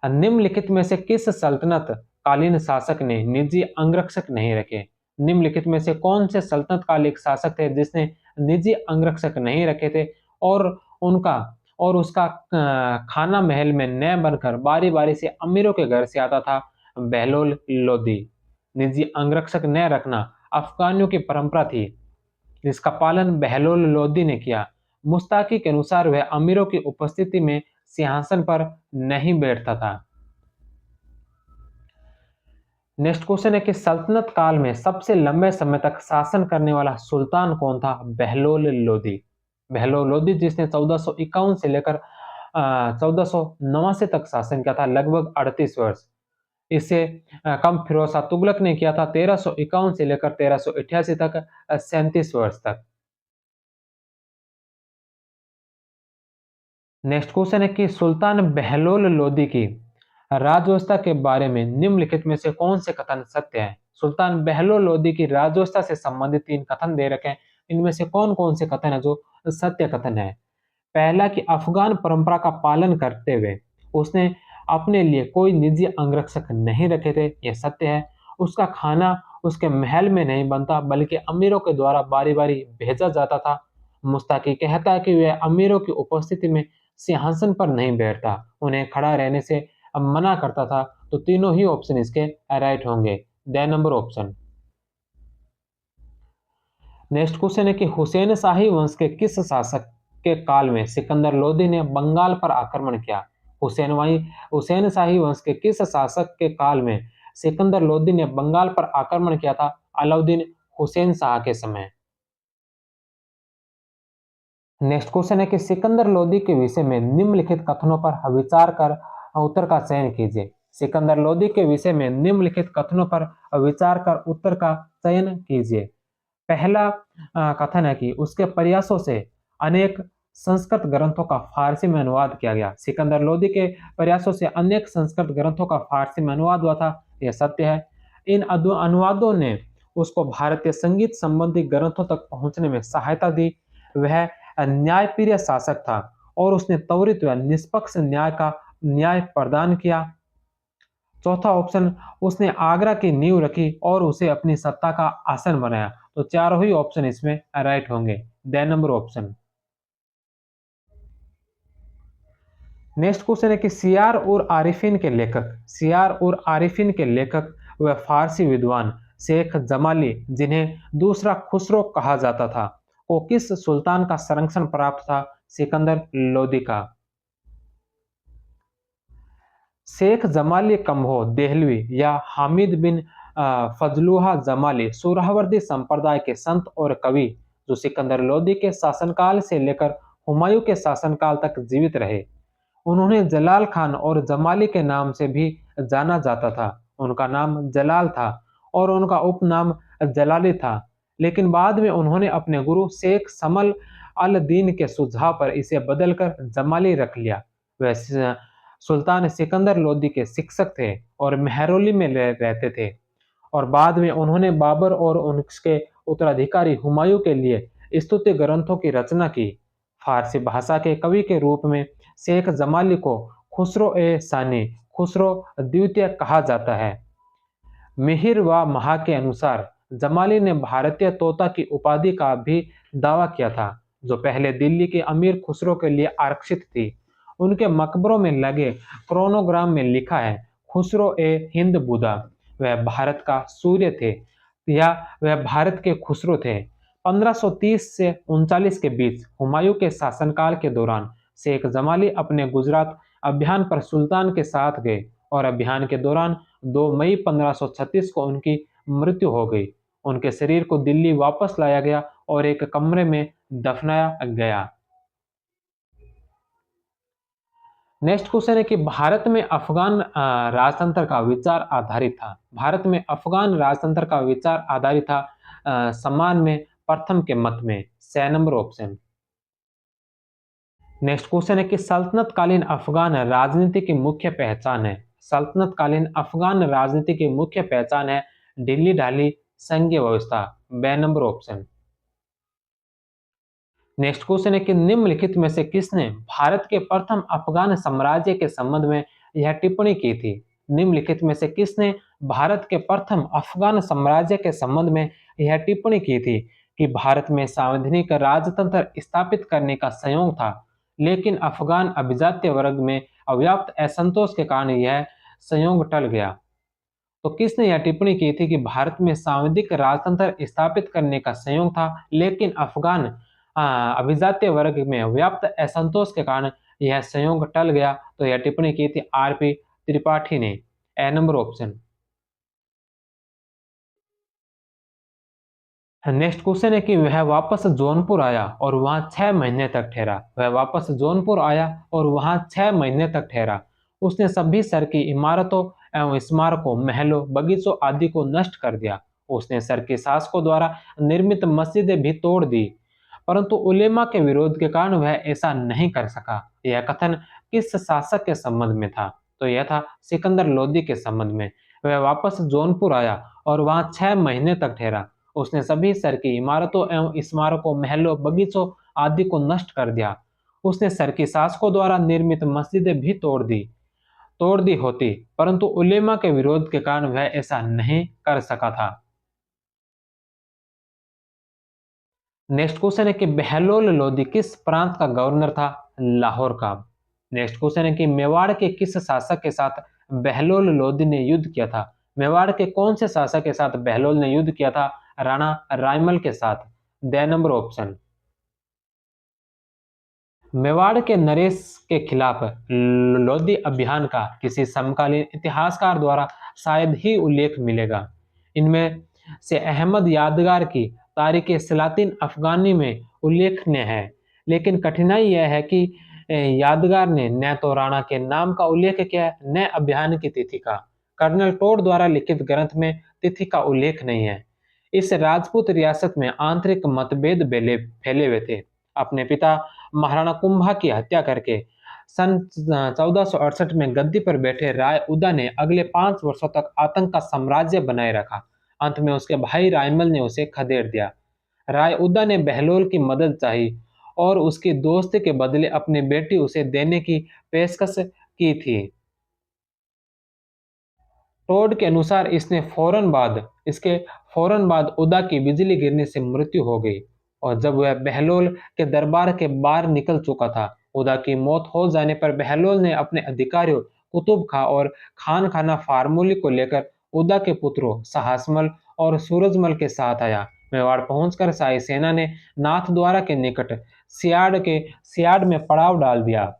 निम्नलिखित में से किस सल्तनत कालीन शासक ने निजी अंगरक्षक नहीं रखे? निम्नलिखित में से कौन से सल्तनत काल एक शासक थे जिसने निजी अंगरक्षक नहीं रखे थे और उनका और उसका खाना महल में न बनकर बारी बारी से अमीरों के घर से आता था? बहलोल लोदी। निजी अंगरक्षक न रखना अफगानियों की परंपरा थी जिसका पालन बहलोल लोदी ने किया। मुस्ताकी के अनुसार वह अमीरों की उपस्थिति में सिंहासन पर नहीं बैठता था। नेक्स्ट क्वेश्चन है कि सल्तनत काल में सबसे लंबे समय तक शासन करने वाला सुल्तान कौन था? बहलोल लोदी। बहलोल लोदी जिसने 1451 से लेकर 1489 तक शासन किया था, लगभग 38 वर्ष। इससे कम फिरोज शाह तुगलक ने किया था 1351 से लेकर 1388 तक, 37 वर्ष तक। नेक्स्ट क्वेश्चन है कि सुल्तान बहलोल लोदी की राजव्यवस्था के बारे में निम्नलिखित में से कौन से कथन सत्य हैं? सुल्तान बहलोल लोदी की राजव्यवस्था से संबंधित 3 कथन दे रखे हैं, इनमें से कौन कौन से कथन है जो सत्य कथन है? पहला कि अफगान परंपरा का पालन करते हुए उसने अपने लिए कोई निजी अंगरक्षक नहीं रखे थे, यह सत्य है। उसका खाना उसके महल में नहीं बनता बल्कि अमीरों के द्वारा बारी बारी भेजा जाता था। मुस्ताकी कहता है कि वह अमीरों की उपस्थिति में सिंहासन पर नहीं बैठता, उन्हें खड़ा रहने से मना करता था। तो तीनों ही ऑप्शन इसके राइट होंगे। The number option. Next question है कि हुसैन शाही वंश के किस शासक के काल में सिकंदर लोदी ने बंगाल पर आक्रमण किया? हुसैन शाही वंश के किस शासक के काल में सिकंदर लोदी ने बंगाल पर आक्रमण किया था? अलाउद्दीन हुसैन शाह के समय। नेक्स्ट क्वेश्चन है कि सिकंदर लोदी के विषय में निम्नलिखित कथनों पर विचार कर उत्तर का चयन कीजिए। सिकंदर लोदी के विषय में निम्नलिखित कथनों पर विचार कर उत्तर का चयन कीजिए। पहला कथन है कि उसके प्रयासों से अनेक संस्कृत ग्रंथों का फारसी में अनुवाद किया गया। सिकंदर लोदी के प्रयासों से अनेक संस्कृत ग्रंथों का फारसी में अनुवाद हुआ था, यह सत्य है। इन अनुवादों ने उसको भारतीय संगीत संबंधी ग्रंथों तक पहुंचने में सहायता दी। वह न्यायप्रिय शासक था और उसने त्वरित व निष्पक्ष न्याय प्रदान किया। चौथा ऑप्शन, उसने आगरा की नींव रखी और उसे अपनी सत्ता का आसन बनाया। तो चारों ही ऑप्शन इसमें राइट होंगे। The number option. Next question है कि सियार और आरिफिन के लेखक व फारसी विद्वान शेख जमाली, जिन्हें दूसरा खुसरो कहा जाता था, को किस सुल्तान का संरक्षण प्राप्त था? सिकंदर लोदी का। शेख जमाली कम्हो देहलवी या हामिद बिन फजलुहा जमाली सुहरावर्दी संप्रदाय के संत और कवि, जो सिकंदर लोदी के शासनकाल से लेकर हुमायूं के शासनकाल तक जीवित रहे। उन्होंने जलाल खान और जमाली के नाम से भी जाना जाता था। उनका नाम जलाल था और उनका उपनाम जलाली था, लेकिन बाद में उन्होंने अपने गुरु शेख समल अल दीन के सुझाव पर इसे बदलकर जमाली रख लिया। वह सुल्तान सिकंदर लोदी के शिक्षक थे और मेहरौली में रहते थे, और बाद में उन्होंने बाबर और उनके उत्तराधिकारी हुमायूं के लिए स्तुति ग्रंथों की रचना की। फारसी भाषा के कवि के रूप में शेख जमाली को खुसरो ए सानी, खुसरो द्वितीय कहा जाता है। मिहिर व महा के अनुसार जमाली ने भारतीय तोता की उपाधि का भी दावा किया था, जो पहले दिल्ली के अमीर खुसरो के लिए आरक्षित थी। उनके मकबरों में लगे क्रोनोग्राम में लिखा है, खुसरो ए हिंद बुदा, वह भारत का सूर्य थे या वह भारत के खुसरो थे। 1530 से 39 के बीच हुमायूं के शासनकाल के दौरान शेख जमाली अपने गुजरात अभियान पर सुल्तान के साथ गए और अभियान के दौरान 2 मई 1536 को उनकी मृत्यु हो गई। उनके शरीर को दिल्ली वापस लाया गया और एक कमरे में दफनाया गया। नेक्स्ट क्वेश्चन है कि भारत में अफगान राजतंत्र का विचार आधारित था। भारत में अफगान राजतंत्र का विचार आधारित था सम्मान में प्रथम के मत में। 6 नंबर ऑप्शन। नेक्स्ट क्वेश्चन है कि सल्तनत कालीन अफगान राजनीति की मुख्य पहचान है। सल्तनत कालीन अफगान राजनीति की मुख्य पहचान है ढीली ढाली संघीय व्यवस्था। बे नंबर ऑप्शन। नेक्स्ट क्वेश्चन है कि निम्नलिखित में से किसने भारत के प्रथम अफगान साम्राज्य के संबंध में यह टिप्पणी की थी? निम्नलिखित में से किसने भारत के प्रथम अफगान साम्राज्य के संबंध में यह टिप्पणी की थी कि भारत में संवैधानिक राजतंत्र स्थापित करने का संयोग था, लेकिन अफगान अभिजात्य वर्ग में अव्याप्त असंतोष के कारण यह संयोग टल गया। तो किसने यह टिप्पणी की थी कि भारत में सांविधिक राजतंत्र स्थापित करने का संयोग था, लेकिन अफगान अभिजात्य वर्ग में व्याप्त असंतोष के कारण यह संयोग टल गया। तो यह टिप्पणी की थी आरपी त्रिपाठी ने। ए नंबर ऑप्शन। नेक्स्ट क्वेश्चन है कि वह वापस जौनपुर आया और वहां 6 महीने तक ठहरा। वह वापस जौनपुर आया और वहां 6 महीने तक ठहरा। उसने सभी शहर की इमारतों एवं स्मारकों, महलों, बगीचों आदि को नष्ट कर दिया। उसने शहर के शासकों द्वारा निर्मित मस्जिदें भी तोड़ दी, परंतु उलेमा के विरोध के कारण वह ऐसा नहीं कर सका। यह कथन किस शासक के संबंध में था? तो यह था सिकंदर लोदी के संबंध में। वह वापस जौनपुर आया और वहां 6 महीने तक ठहरा। उसने सभी शहर की इमारतों एवं स्मारकों, महलों, बगीचों आदि को नष्ट कर दिया। उसने शहर के शासकों द्वारा निर्मित मस्जिदें भी तोड़ दी होती, परंतु उलेमा के विरोध के कारण वह ऐसा नहीं कर सका था। नेक्स्ट क्वेश्चन है कि बहलोल लोदी किस प्रांत का गवर्नर था? लाहौर का। नेक्स्ट क्वेश्चन है कि मेवाड़ के किस शासक के साथ बहलोल लोदी ने युद्ध किया था? मेवाड़ के कौन से शासक के साथ बहलोल ने युद्ध किया था? राणा रायमल के साथ। The number option. मेवाड़ के नरेश के खिलाफ लोधी अभियान का किसी समकालीन इतिहासकार द्वारा शायद ही उल्लेख मिलेगा। इनमें से अहमद यादगार की तारीख सलातीन अफगानी में उल्लेखनीय है, लेकिन कठिनाई यह है कि यादगार ने न तो राणा के नाम का उल्लेख किया है, न अभियान की तिथि का। कर्नल टोड द्वारा लिखित ग्रंथ में तिथि का उल्लेख नहीं है। इस राजपूत रियासत में आंतरिक मतभेद फैले हुए थे। अपने पिता महाराणा कुंभा की हत्या करके सन 1468 में गद्दी पर बैठे राय उदा ने अगले 5 वर्षों तक आतंक का साम्राज्य बनाए रखा। अंत में उसके भाई रायमल ने उसे खदेड़ दिया। राय उदा ने बहलोल की मदद चाही और उसकी दोस्ती के बदले अपनी बेटी उसे देने की पेशकश की थी। टोड के अनुसार इसके फौरन बाद उदा की बिजली गिरने से मृत्यु हो गई, और जब वह बहलोल के दरबार के बाहर निकल चुका था। उदा की मौत हो जाने पर बहलोल ने अपने अधिकारियों कुतुब खां और खान खाना फार्मूली को लेकर उदा के पुत्रों सहासमल और सूरजमल के साथ आया। मेवाड़ पहुंचकर शाही सेना ने नाथद्वारा के निकट सियाड़ में पड़ाव डाल दिया।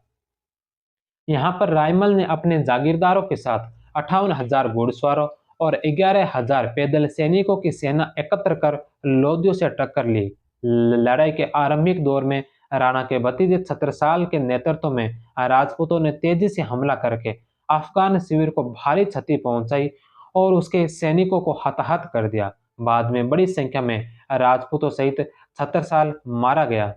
यहाँ पर रायमल ने अपने जागीरदारों के साथ 58,000 घुड़सवारों और 11,000 पैदल सैनिकों की सेना एकत्र कर लोदियों से टक्कर ली। लड़ाई के आरंभिक दौर में राणा के भतीजे छत्रसाल के नेतृत्व में राजपूतों ने तेजी से हमला करके अफगान शिविर को भारी क्षति पहुंचाई और उसके सैनिकों को हताहत कर दिया। बाद में बड़ी संख्या में राजपूतों सहित छत्रसाल मारा गया।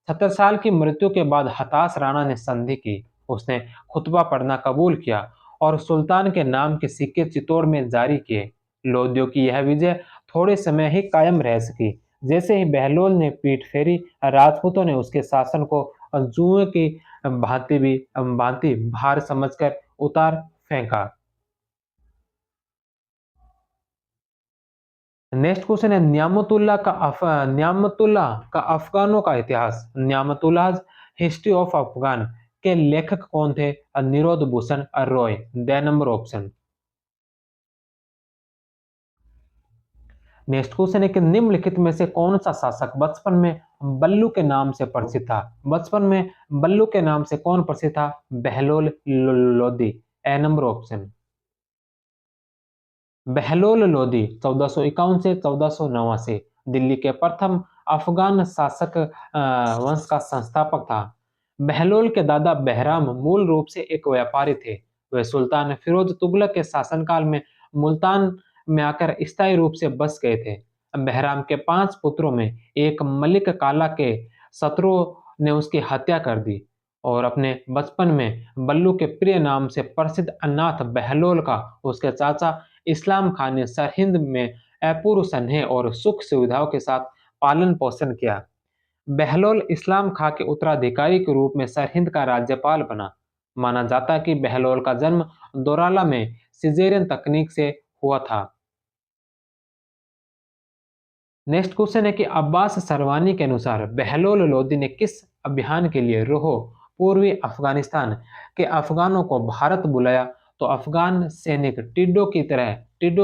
70 साल की मृत्यु के बाद हताश राणा ने संधि की। उसने खुतबा पढ़ना कबूल किया और सुल्तान के नाम के सिक्के चित्तौड़ में जारी किए। लोदियों की यह विजय थोड़े समय ही कायम रह सकी। जैसे ही बहलोल ने पीठ फेरी, राजपूतों ने उसके शासन को जुए की भांति भार समझकर उतार फेंका। नेक्स्ट क्वेश्चन है न्यामतुल्लाह का अफगानों का इतिहास, न्यामतुल्लाह हिस्ट्री ऑफ अफगान के लेखक कौन थे? निरोध Bhushan Roy. The number option. Next question है कि निम्नलिखित में से कौन सा शासक बचपन में बल्लू के नाम से प्रसिद्ध था? बचपन में बल्लू के नाम से कौन प्रसिद्ध था? बहलोल लोदी। ए नंबर ऑप्शन। बहलोल लोदी 1451 से 1489 दिल्ली के प्रथम अफगान शासक वंश का संस्थापक था। बहलोल के दादा बहराम मूल रूप से एक व्यापारी थे। वे सुल्तान फिरोज तुगलक के शासनकाल में मुल्तान में आकर स्थायी रूप से बस गए थे। बहराम के 5 पुत्रों में एक मलिक काला के शत्रुओं ने उसकी हत्या कर दी और अपने बचपन में बल्लू के प्रिय नाम से प्रसिद्ध अनाथ बहलोल का उसके चाचा इस्लाम खान ने सरहिंद में अपूर्व स्नेह और सुख सुविधाओं के साथ पालन पोषण किया। बहलोल इस्लाम खां के उत्तराधिकारी के रूप में सरहिंद का राज्यपाल बना। माना जाता है कि बहलोल का जन्म दोराला में सिजेरियन तकनीक से हुआ था। नेक्स्ट क्वेश्चन है कि अब्बास सरवानी के अनुसार बहलोल लोदी ने किस अभियान के लिए रोहो पूर्वी अफगानिस्तान के अफगानों को भारत बुलाया? तो अफगान सैनिक टिड्डों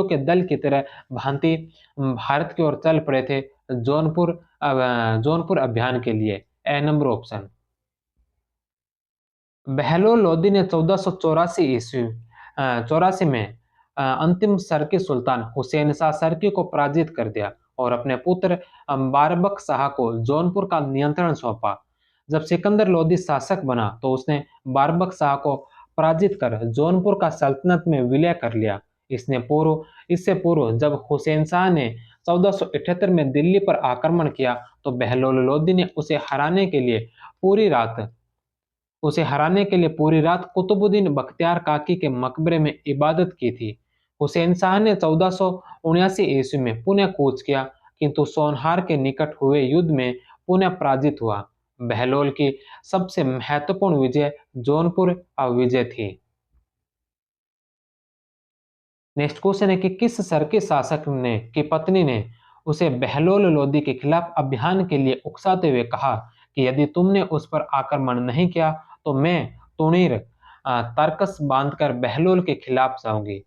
के दल की तरह भांति भारत की ओर चल पड़े थे। जौनपुर जौनपुर अभियान के लिए? ए नंबर ऑप्शन। बहलोल लोदी ने 1484 ईस्वी 84 में अंतिम सरकी सुल्तान हुसैन शाह सरकी को पराजित कर दिया और अपने पुत्र बारबक शाह को जौनपुर का नियंत्रण सौंपा। जब सिकंदर लोदी शासक बना तो उसने बारबक शाह को पराजित कर जौनपुर का सल्तनत में विलय कर लिया। इससे पूर्व जब हुसैन शाह ने 1478 में दिल्ली पर आक्रमण किया तो बहलोल लोदी ने पूरी रात कुतुबुद्दीन बख्तियार काकी के मकबरे में इबादत की थी। हुसैन शाह ने 1479 ईस्वी में पुनः कूच किया, किंतु सोनहार के निकट हुए युद्ध में पुनः पराजित हुआ। बहलोल की सबसे महत्वपूर्ण विजय जौनपुर विजय थी। नेक्स्ट क्वेश्चन है कि किस सरकी शासक ने की पत्नी ने उसे बहलोल लोदी के खिलाफ अभियान के लिए उकसाते हुए कहा कि यदि तुमने उस पर आक्रमण नहीं किया तो मैं तुणीर तर्कस बांधकर बहलोल के खिलाफ जाऊंगी।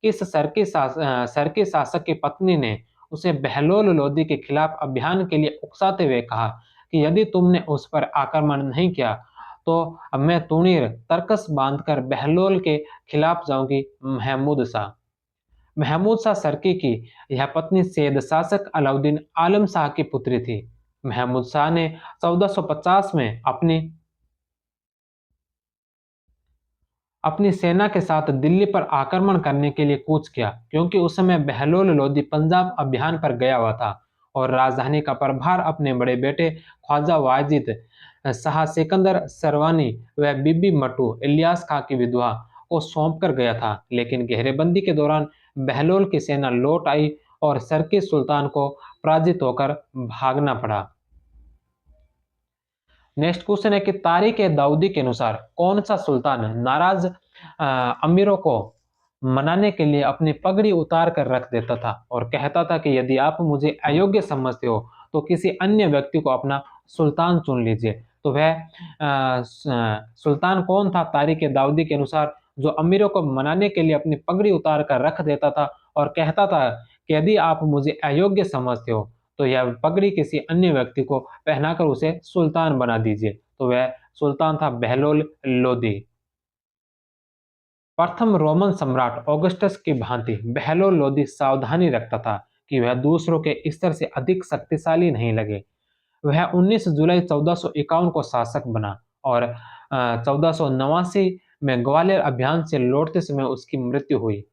किस सरकी शासक की पत्नी ने उसे बहलोल लोदी के खिलाफ अभियान के लिए उकसाते हुए कहा कि यदि तुमने उस पर आक्रमण नहीं किया तो मैं तुणीर तर्कस बांधकर बहलोल के खिलाफ जाऊंगी? महमूद शाह सरकी की यह पत्नी सैयद शासक अलाउद्दीन आलम शाह की पुत्री थी। महमूद शाह ने 1450 में अपनी सेना के साथ दिल्ली पर आक्रमण करने के लिए कूच किया, क्योंकि उस समय बहलोल लोदी पंजाब अभियान पर गया हुआ था और राजधानी का प्रभार अपने बड़े बेटे ख्वाजा वाजिद शाह सिकंदर सरवानी व बीबी मटू इलियास खां की विधवा को सौंप कर गया था। लेकिन घेरेबंदी के दौरान बहलोल की सेना लौट आई और सरकी सुल्तान को पराजित होकर भागना पड़ा। नेक्स्ट क्वेश्चन है कि तारीख ए दाऊदी के अनुसार कौन सा सुल्तान नाराज अमीरों को मनाने के लिए अपनी पगड़ी उतार कर रख देता था और कहता था कि यदि आप मुझे अयोग्य समझते हो तो किसी अन्य व्यक्ति को अपना सुल्तान चुन लीजिए। तो वह सुल्तान कौन था तारीख ए दाऊदी के अनुसार जो अमीरों को मनाने के लिए अपनी पगड़ी उतार कर रख देता था और कहता था कि यदि आप मुझे अयोग्य समझते हो तो यह पगड़ी किसी अन्य व्यक्ति को पहनाकर उसे सुल्तान बना दीजिए? तो वह सुल्तान था बहलोल लोदी। प्रथम रोमन सम्राट ऑगस्टस की भांति बहलोल लोदी सावधानी रखता था कि वह दूसरों के स्तर से अधिक शक्तिशाली नहीं लगे। वह 19 जुलाई 1451 को शासक बना और 1489 में ग्वालियर अभियान से लौटते समय उसकी मृत्यु हुई।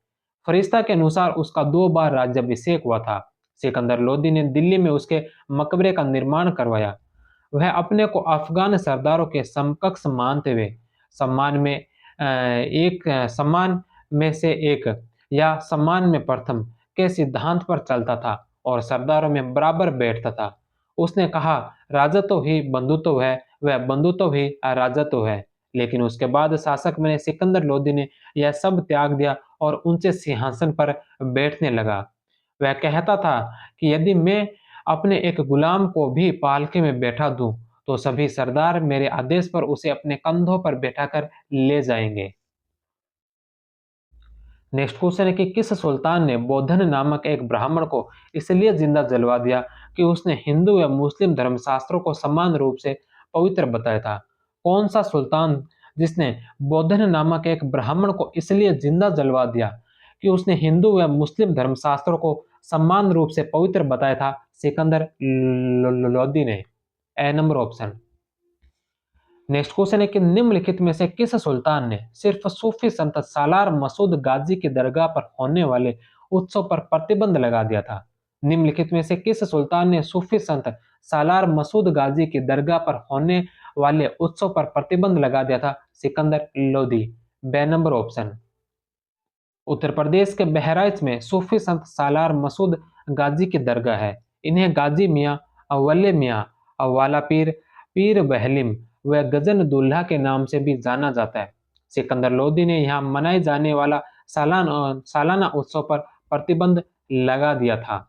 फरिश्ता के अनुसार उसका 2 बार राज्याभिषेक हुआ था। सिकंदर लोदी ने दिल्ली में उसके मकबरे का निर्माण करवाया। वह अपने को अफगान सरदारों के समकक्ष मानते हुए सम्मान में से एक या सम्मान में प्रथम के सिद्धांत पर चलता था और सरदारों में बराबर बैठता था। उसने कहा, राजत्व ही बंधुत्व है, वह बंधुत्व ही राजत्व है। लेकिन उसके बाद शासक बने सिकंदर लोदी ने यह सब त्याग दिया और उनसे सिंहासन पर बैठने लगा। वह कहता था कि यदि मैं अपने एक गुलाम को भी पालकी में बैठा दूं, तो सभी सरदार मेरे आदेश पर उसे अपने कंधों पर बैठाकर ले जाएंगे। नेक्स्ट क्वेश्चन है कि किस सुल्तान ने बोधन नामक एक ब्राह्मण को इसलिए जिंदा जलवा दिया कि उसने हिंदू व मुस्लिम धर्मशास्त्रों को समान रूप से पवित्र बताया था? कौन सा सुल्तान जिसने बोधन नामक एक ब्राह्मण को इसलिए जिंदा जलवा दिया कि उसने हिंदू व मुस्लिम धर्मशास्त्रों को समान रूप से पवित्र बताया था? सिकंदर लोदी ने। ए नंबर ऑप्शन। नेक्स्ट क्वेश्चन है कि निम्नलिखित में से किस सुल्तान ने सिर्फ सूफी संत सालार मसूद गाजी की दरगाह पर होने वाले उत्सव पर प्रतिबंध लगा दिया था? निम्नलिखित में से किस सुल्तान ने सूफी संत सालार मसूद गाजी की दरगाह पर होने वाले उत्सव पर प्रतिबंध लगा दिया था? सिकंदर लोदी। बे नंबर ऑप्शन। उत्तर प्रदेश के बहराइच में सूफी संत सालार मसूद गाजी की दरगाह है। इन्हें गाजी मियाँ अव्वले मियाँ अव्वाला पीर, पीर बहलिम व गजन दुल्हा के नाम से भी जाना जाता है। सिकंदर लोदी ने यहाँ मनाए जाने वाला सालाना उत्सव पर प्रतिबंध लगा दिया था।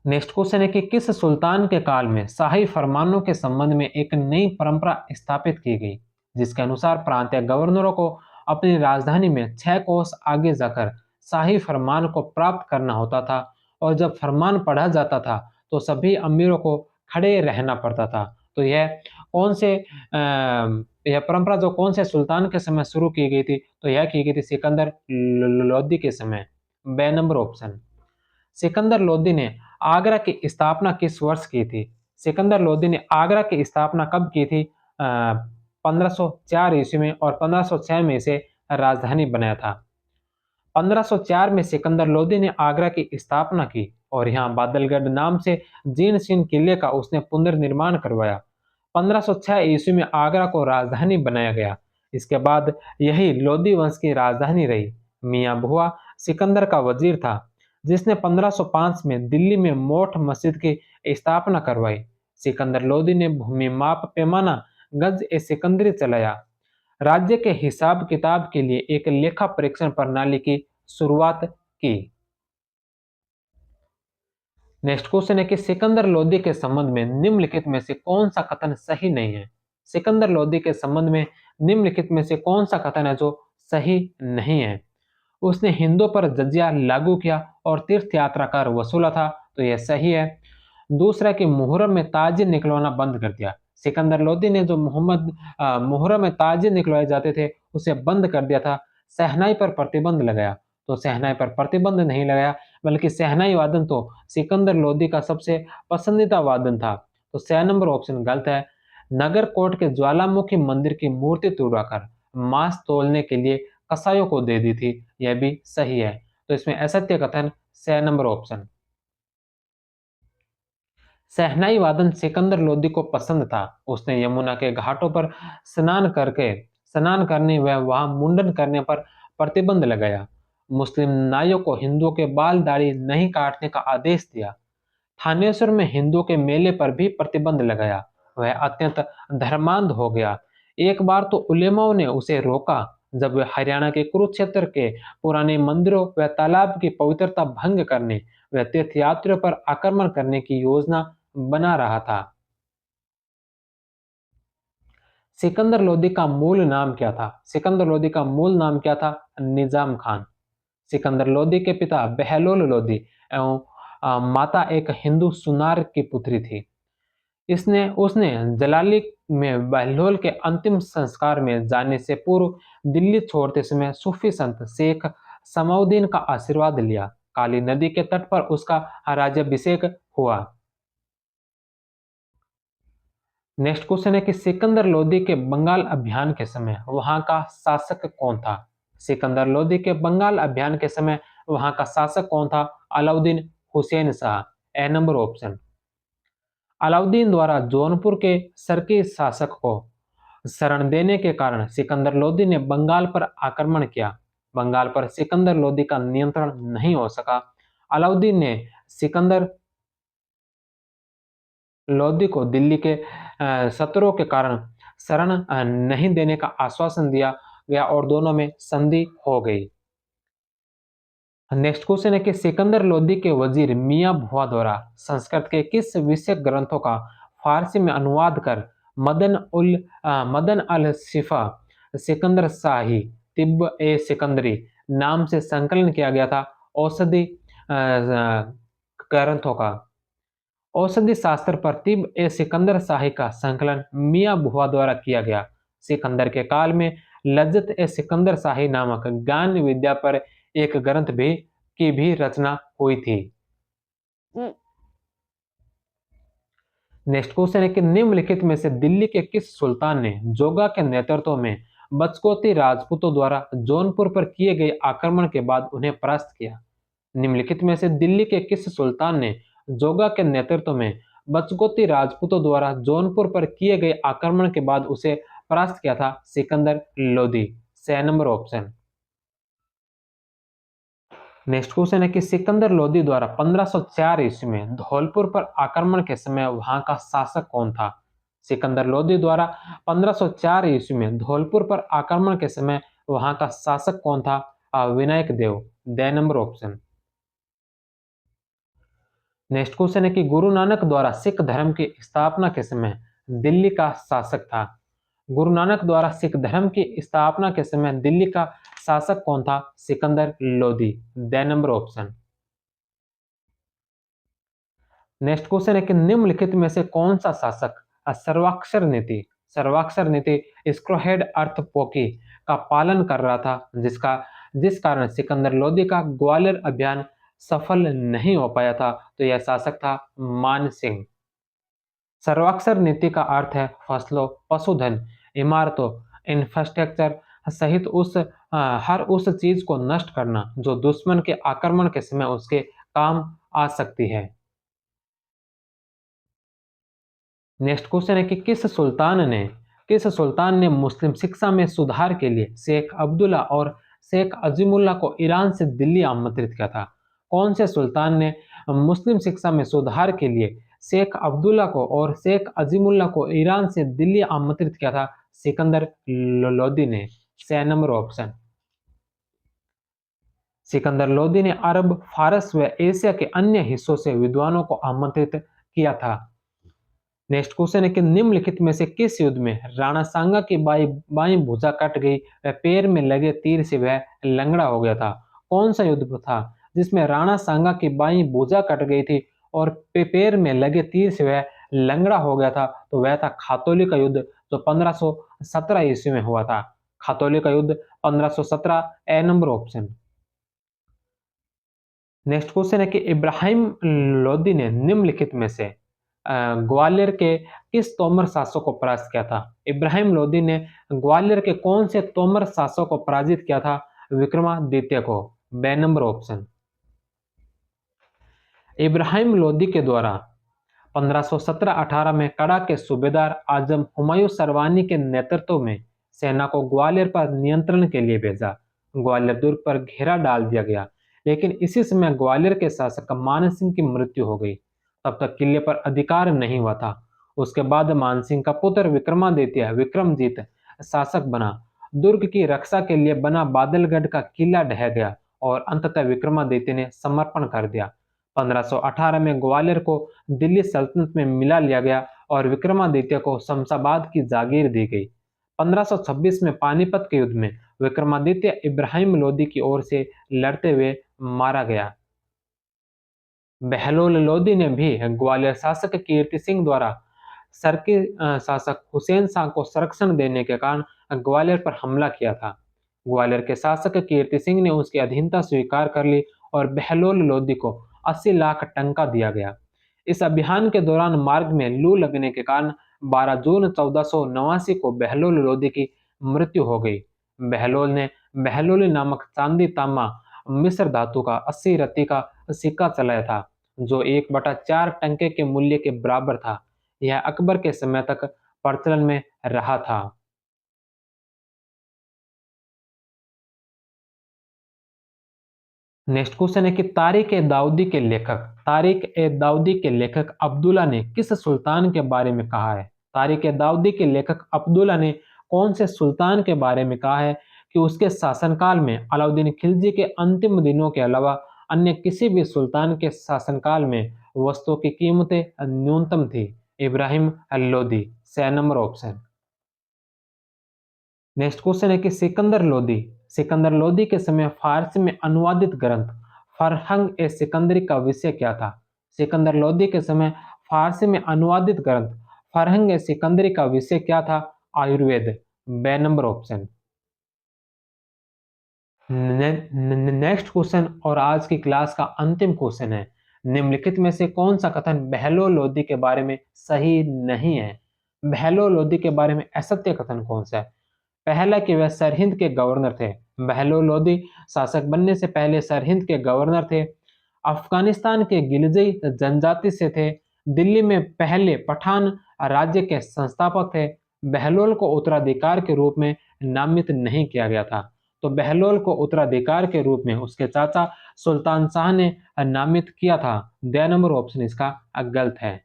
नेक्स्ट क्वेश्चन है कि किस सुल्तान के काल में शाही फरमानों के संबंध में एक नई परंपरा स्थापित की गई, जिसके अनुसार प्रांतीय गवर्नरों को अपनी राजधानी में 6 कोस आगे जाकर शाही फरमान को प्राप्त करना होता था और जब फरमान पढ़ा जाता था तो सभी अमीरों को खड़े रहना पड़ता था। तो यह कौन से यह परंपरा जो कौन से सुल्तान के समय शुरू की गई थी? तो यह की गई थी सिकंदर लोदी के समय। बे नंबर ऑप्शन। सिकंदर लोदी ने आगरा की स्थापना किस वर्ष की थी? सिकंदर लोदी ने आगरा की स्थापना कब की थी? 1504 ईस्वी में, और 1506 में इसे राजधानी बनाया था। 1504 में सिकंदर लोदी ने आगरा की स्थापना की और यहाँ बादलगढ़ नाम से जीर्ण-शीर्ण किले का उसने पुनर्निर्माण करवाया। 1506 ईस्वी में आगरा को राजधानी बनाया गया। इसके बाद यही लोदी वंश की राजधानी रही। मियां भुआ सिकंदर का वजीर था, जिसने 1505 में दिल्ली में मोठ मस्जिद की स्थापना करवाई। सिकंदर लोदी ने भूमि माप पैमाना गज ए सिकंदरी चलाया। राज्य के हिसाब किताब के लिए एक लेखा परीक्षण प्रणाली की शुरुआत की। नेक्स्ट क्वेश्चन है कि सिकंदर लोदी के संबंध में निम्नलिखित में से कौन सा कथन सही नहीं है? सिकंदर लोदी के संबंध में निम्नलिखित में से कौन सा कथन है जो सही नहीं है? उसने हिंदुओं पर जजिया लागू किया और तीर्थ यात्रा कर वसूला था, तो यह सही है। दूसरा कि मुहर्रम में ताजिए निकलवाना बंद कर दिया। सिकंदर लोदी ने जो मुहर्रम में ताजिए निकलवाए जाते थे उसे बंद कर दिया था। शहनाई पर प्रतिबंध लगाया, तो शहनाई पर प्रतिबंध नहीं लगाया, बल्कि शहनाई वादन तो सिकंदर लोदी का सबसे पसंदीदा वादन था। तो 6 नंबर ऑप्शन गलत है। नगर कोट के ज्वालामुखी मंदिर की मूर्ति तोड़वाकर मांस तोलने के लिए कसाईयों को दे दी थी, यह भी सही है। तो इसमें असत्य कथन 6 नंबर ऑप्शन। शहनाई वादन सिकंदर लोदी को पसंद था। उसने यमुना के घाटों पर स्नान करने व वहां मुंडन करने पर प्रतिबंध लगाया। मुस्लिम नाइयों को हिंदुओं के बाल दाढ़ी नहीं काटने का आदेश दिया। थानेश्वर में हिंदुओं के मेले पर भी प्रतिबंध लगाया। वह अत्यंत धर्मांध हो गया। एक बार तो उलेमाओं ने उसे रोका जब वह हरियाणा के कुरुक्षेत्र के पुराने मंदिरों व तालाब की पवित्रता भंग करने व तीर्थयात्रियों पर आक्रमण करने की योजना बना रहा था। सिकंदर लोदी का मूल नाम क्या था? सिकंदर लोदी का मूल नाम क्या था? निजाम खान। सिकंदर लोदी के पिता बहलोल लोदी एवं माता एक हिंदू सुनार की पुत्री थी। इसने उसने जलाली में बहलोल के अंतिम संस्कार में जाने से पूर्व दिल्ली छोड़ते समय सूफी संत शेख समाउद्दीन का आशीर्वाद लिया। काली नदी के तट पर उसका राज्याभिषेक हुआ। नेक्स्ट क्वेश्चन है कि सिकंदर लोदी के बंगाल अभियान के समय वहां का शासक कौन था? सिकंदर लोदी के बंगाल अभियान के समय वहां का शासक कौन था? अलाउद्दीन हुसैन शाह। ए नंबर ऑप्शन। अलाउद्दीन द्वारा जौनपुर के सरकी शासक को शरण देने के कारण सिकंदर लोदी ने बंगाल पर आक्रमण किया। बंगाल पर सिकंदर लोदी का नियंत्रण नहीं हो सका। अलाउद्दीन ने सिकंदर लोदी को दिल्ली के शत्रुओं के कारण शरण नहीं देने का आश्वासन दिया गया और दोनों में संधि हो गई। नेक्स्ट क्वेश्चन है कि सिकंदर लोदी के वजीर मियां भुआ द्वारा संस्कृत के किस विषय ग्रंथों का फारसी में अनुवाद कर मदन अल शिफा सिकंदर शाही तिब्ब ए सिकंदरी नाम से संकलन किया गया था? औषधि ग्रंथों का। औषधि शास्त्र पर तिब्ब ए सिकंदर शाही का संकलन मियां भुआ द्वारा किया गया। सिकंदर के काल में लज्जत ए सिकंदर शाही नामक ज्ञान विद्या पर एक ग्रंथ की भी रचना हुई थी। नेक्स्ट क्वेश्चन है कि निम्नलिखित में से दिल्ली के किस सुल्तान ने जोगा के नेतृत्व में बचकोती राजपूतों द्वारा जौनपुर पर किए गए आक्रमण के बाद उन्हें परास्त किया? निम्नलिखित में से दिल्ली के किस सुल्तान ने जोगा के नेतृत्व में बचकोती राजपूतों द्वारा जौनपुर पर किए गए आक्रमण के बाद उसे परास्त किया था? Sikandar Lodi. 6 number option. Next question है कि सिकंदर लोदी द्वारा 1504 ईस्वी में धौलपुर पर आक्रमण के समय वहां का शासक कौन था? सिकंदर लोदी द्वारा 1504 ईस्वी में धौलपुर पर आक्रमण के समय वहां का शासक कौन था? विनायक देव। द नंबर ऑप्शन। नेक्स्ट क्वेश्चन है कि गुरु नानक द्वारा सिख धर्म की स्थापना के समय दिल्ली का शासक था? गुरु नानक द्वारा सिख धर्म की स्थापना के समय दिल्ली का शासक कौन था? Sikandar Lodi. The number option. Next question है कि निम्नलिखित में से कौन सा शासक सर्वाक्षर नीति स्क्रोहेड अर्थपोकी का पालन कर रहा था, जिस कारण सिकंदर लोदी का ग्वालियर अभियान सफल नहीं हो पाया था? तो यह शासक था मान सिंह। सर्वाक्षर नीति का अर्थ है फसलों, पशुधन, इमारतों, इंफ्रास्ट्रक्चर सहित हर उस चीज को नष्ट करना जो दुश्मन के आक्रमण के समय उसके काम आ सकती है। नेक्स्ट क्वेश्चन है कि किस सुल्तान ने मुस्लिम शिक्षा में सुधार के लिए शेख अब्दुल्ला और शेख अजीमुल्ला को ईरान से दिल्ली आमंत्रित किया था? कौन से सुल्तान ने मुस्लिम शिक्षा में सुधार के लिए शेख अब्दुल्ला को और शेख अजीमुल्ला को ईरान से दिल्ली आमंत्रित किया था? सिकंदर लोदी ने। C number option. Sikandar Lodi ने अरब, फारस व एशिया के अन्य हिस्सों से विद्वानों को आमंत्रित किया था। नेक्स्ट क्वेश्चन है कि निम्नलिखित में से किस युद्ध में राणा सांगा की बाईं भुजा कट गई व पैर में लगे तीर से वह लंगड़ा हो गया था? कौन सा युद्ध था जिसमें राणा सांगा की बाईं भुजा कट गई थी और पैर में लगे तीर से वह लंगड़ा हो गया था? तो वह था खातौली का युद्ध, जो 1517 ईस्वी में हुआ था। खातौली का युद्ध 1517, ए नंबर ऑप्शन। नेक्स्ट क्वेश्चन है कि इब्राहिम लोदी ने निम्नलिखित में से ग्वालियर के किस तोमर शासक को परास्त किया था? इब्राहिम लोदी ने ग्वालियर के कौन से तोमर शासक को पराजित किया था? विक्रमादित्य को। बे नंबर ऑप्शन। इब्राहिम लोदी के द्वारा 1517-18 में कड़ा के सूबेदार आजम हुमायूं सरवानी के नेतृत्व में सेना को ग्वालियर पर नियंत्रण के लिए भेजा। ग्वालियर दुर्ग पर घेरा डाल दिया गया, लेकिन इसी समय ग्वालियर के शासक मान सिंह की मृत्यु हो गई। तब तक किले पर अधिकार नहीं हुआ था। उसके बाद मान सिंह का पुत्र विक्रमादित्य विक्रमजीत शासक बना। दुर्ग की रक्षा के लिए बना बादलगढ़ का किला ढह गया और अंततः विक्रमादित्य ने समर्पण कर दिया। 1518 में ग्वालियर को दिल्ली सल्तनत में मिला लिया गया और विक्रमादित्य को शमशाबाद की जागीर दी गई। 1526 में पानीपत के युद्ध में विक्रमादित्य इब्राहिम लोदी की ओर से लड़ते हुए मारा गया। बहलोल लोदी ने भी ग्वालियर शासक कीर्ति सिंह द्वारा सरकी शासक हुसैन शाह को संरक्षण देने के कारण ग्वालियर पर हमला किया था। ग्वालियर के शासक कीर्ति सिंह ने उसकी अधीनता स्वीकार कर ली और बहलोल लोदी को 80 लाख टंका दिया गया। इस अभियान के दौरान मार्ग में लू लगने के कारण 12 जून 1489 को बहलोल लोदी की मृत्यु हो गई। बहलोल ने बहलोली नामक चांदी, तांबा, मिस्र धातु का 80 रत्ती का सिक्का चलाया था, जो 1/4 टंके के मूल्य के बराबर था। यह अकबर के समय तक प्रचलन में रहा था। नेक्स्ट क्वेश्चन है कि तारिक-ए-दाऊदी के लेखक अब्दुल्ला ने किस सुल्तान के बारे में कहा है? तारिक-ए-दाऊदी के लेखक अब्दुल्ला ने कौन से सुल्तान के बारे में कहा है कि उसके शासनकाल में अलाउद्दीन खिलजी के अंतिम दिनों के अलावा अन्य किसी भी सुल्तान के शासनकाल में वस्तुओं की कीमतें न्यूनतम थी? Ibrahim Lodi. C number option. Next question है कि सिकंदर लोदी के समय फारसी में अनुवादित ग्रंथ फरहंग ए सिकंदरी का विषय क्या था? सिकंदर लोदी के समय फारसी में अनुवादित ग्रंथ फरहंग ए सिकंदरी का विषय क्या था? आयुर्वेद। बे नंबर ऑप्शन। नेक्स्ट क्वेश्चन और आज की क्लास का अंतिम क्वेश्चन है, निम्नलिखित में से कौन सा कथन बहलोल लोदी के बारे में सही नहीं है? बहलोल लोदी के बारे में असत्य कथन कौन सा है? पहला कि वह सरहिंद के गवर्नर थे। बहलोल लोदी शासक बनने से पहले सरहिंद के गवर्नर थे। अफगानिस्तान के गिलजी जनजाति से थे। दिल्ली में पहले पठान राज्य के संस्थापक थे। बहलोल को उत्तराधिकार के रूप में नामित नहीं किया गया था। तो बहलोल को उत्तराधिकार के रूप में उसके चाचा सुल्तान शाह ने नामित किया था। द नंबर ऑप्शन इसका गलत है।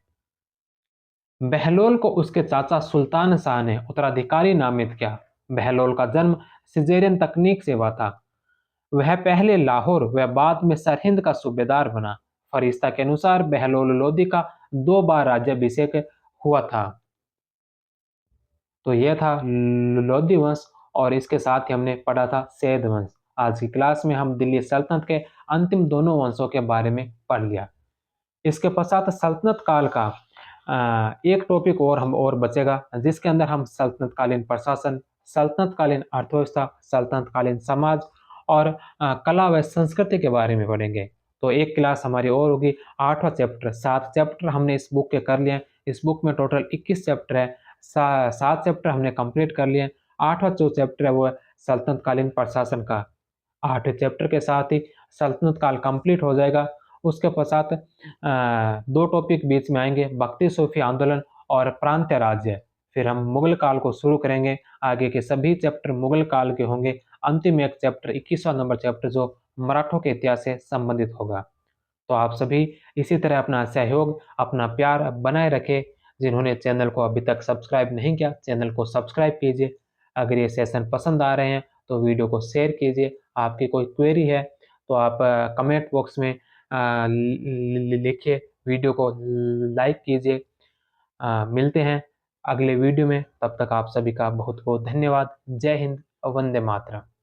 बहलोल को उसके चाचा सुल्तान शाह ने उत्तराधिकारी नामित किया। बहलोल का जन्म सिजेरियन तकनीक से हुआ था। वह पहले लाहौर व बाद में सरहिंद का सूबेदार बना। फरिश्ता के अनुसार बहलोल लोदी का 2 बार राज्याभिषेक हुआ था। तो यह था लोदी वंश और इसके साथ ही हमने पढ़ा था सैद वंश। आज की क्लास में हम दिल्ली सल्तनत के अंतिम दोनों वंशों के बारे में पढ़ लिया। इसके पश्चात सल्तनत काल का एक टॉपिक और बचेगा, जिसके अंदर हम सल्तनतकालीन प्रशासन, सल्तनतकालीन अर्थव्यवस्था, सल्तनतकालीन समाज और कला व संस्कृति के बारे में पढ़ेंगे। तो एक क्लास हमारी और होगी। 8वां चैप्टर, 7 चैप्टर हमने इस बुक के कर लिए हैं। इस बुक में टोटल 21 चैप्टर है। 7 चैप्टर हमने कंप्लीट कर लिए हैं। 8वां जो चैप्टर है वो है सल्तनतकालीन प्रशासन का। 8वें चैप्टर के साथ ही सल्तनत काल कंप्लीट हो जाएगा। उसके पश्चात 2 टॉपिक बीच में आएंगे, भक्ति सूफी आंदोलन और प्रांतीय राज्य। फिर हम मुगल काल को शुरू करेंगे। आगे के सभी चैप्टर मुगल काल के होंगे। अंतिम एक चैप्टर 21वां नंबर चैप्टर जो मराठों के इतिहास से संबंधित होगा। तो आप सभी इसी तरह अपना सहयोग, अपना प्यार बनाए रखें। जिन्होंने चैनल को अभी तक सब्सक्राइब नहीं किया, चैनल को सब्सक्राइब कीजिए। अगर ये सेशन पसंद आ रहे हैं तो वीडियो को शेयर कीजिए। आपकी कोई क्वेरी है तो आप कमेंट बॉक्स में लिखिए, वीडियो को लाइक कीजिए। मिलते हैं अगले वीडियो में, तब तक आप सभी का बहुत बहुत धन्यवाद। जय हिंद, वंदे मातरम।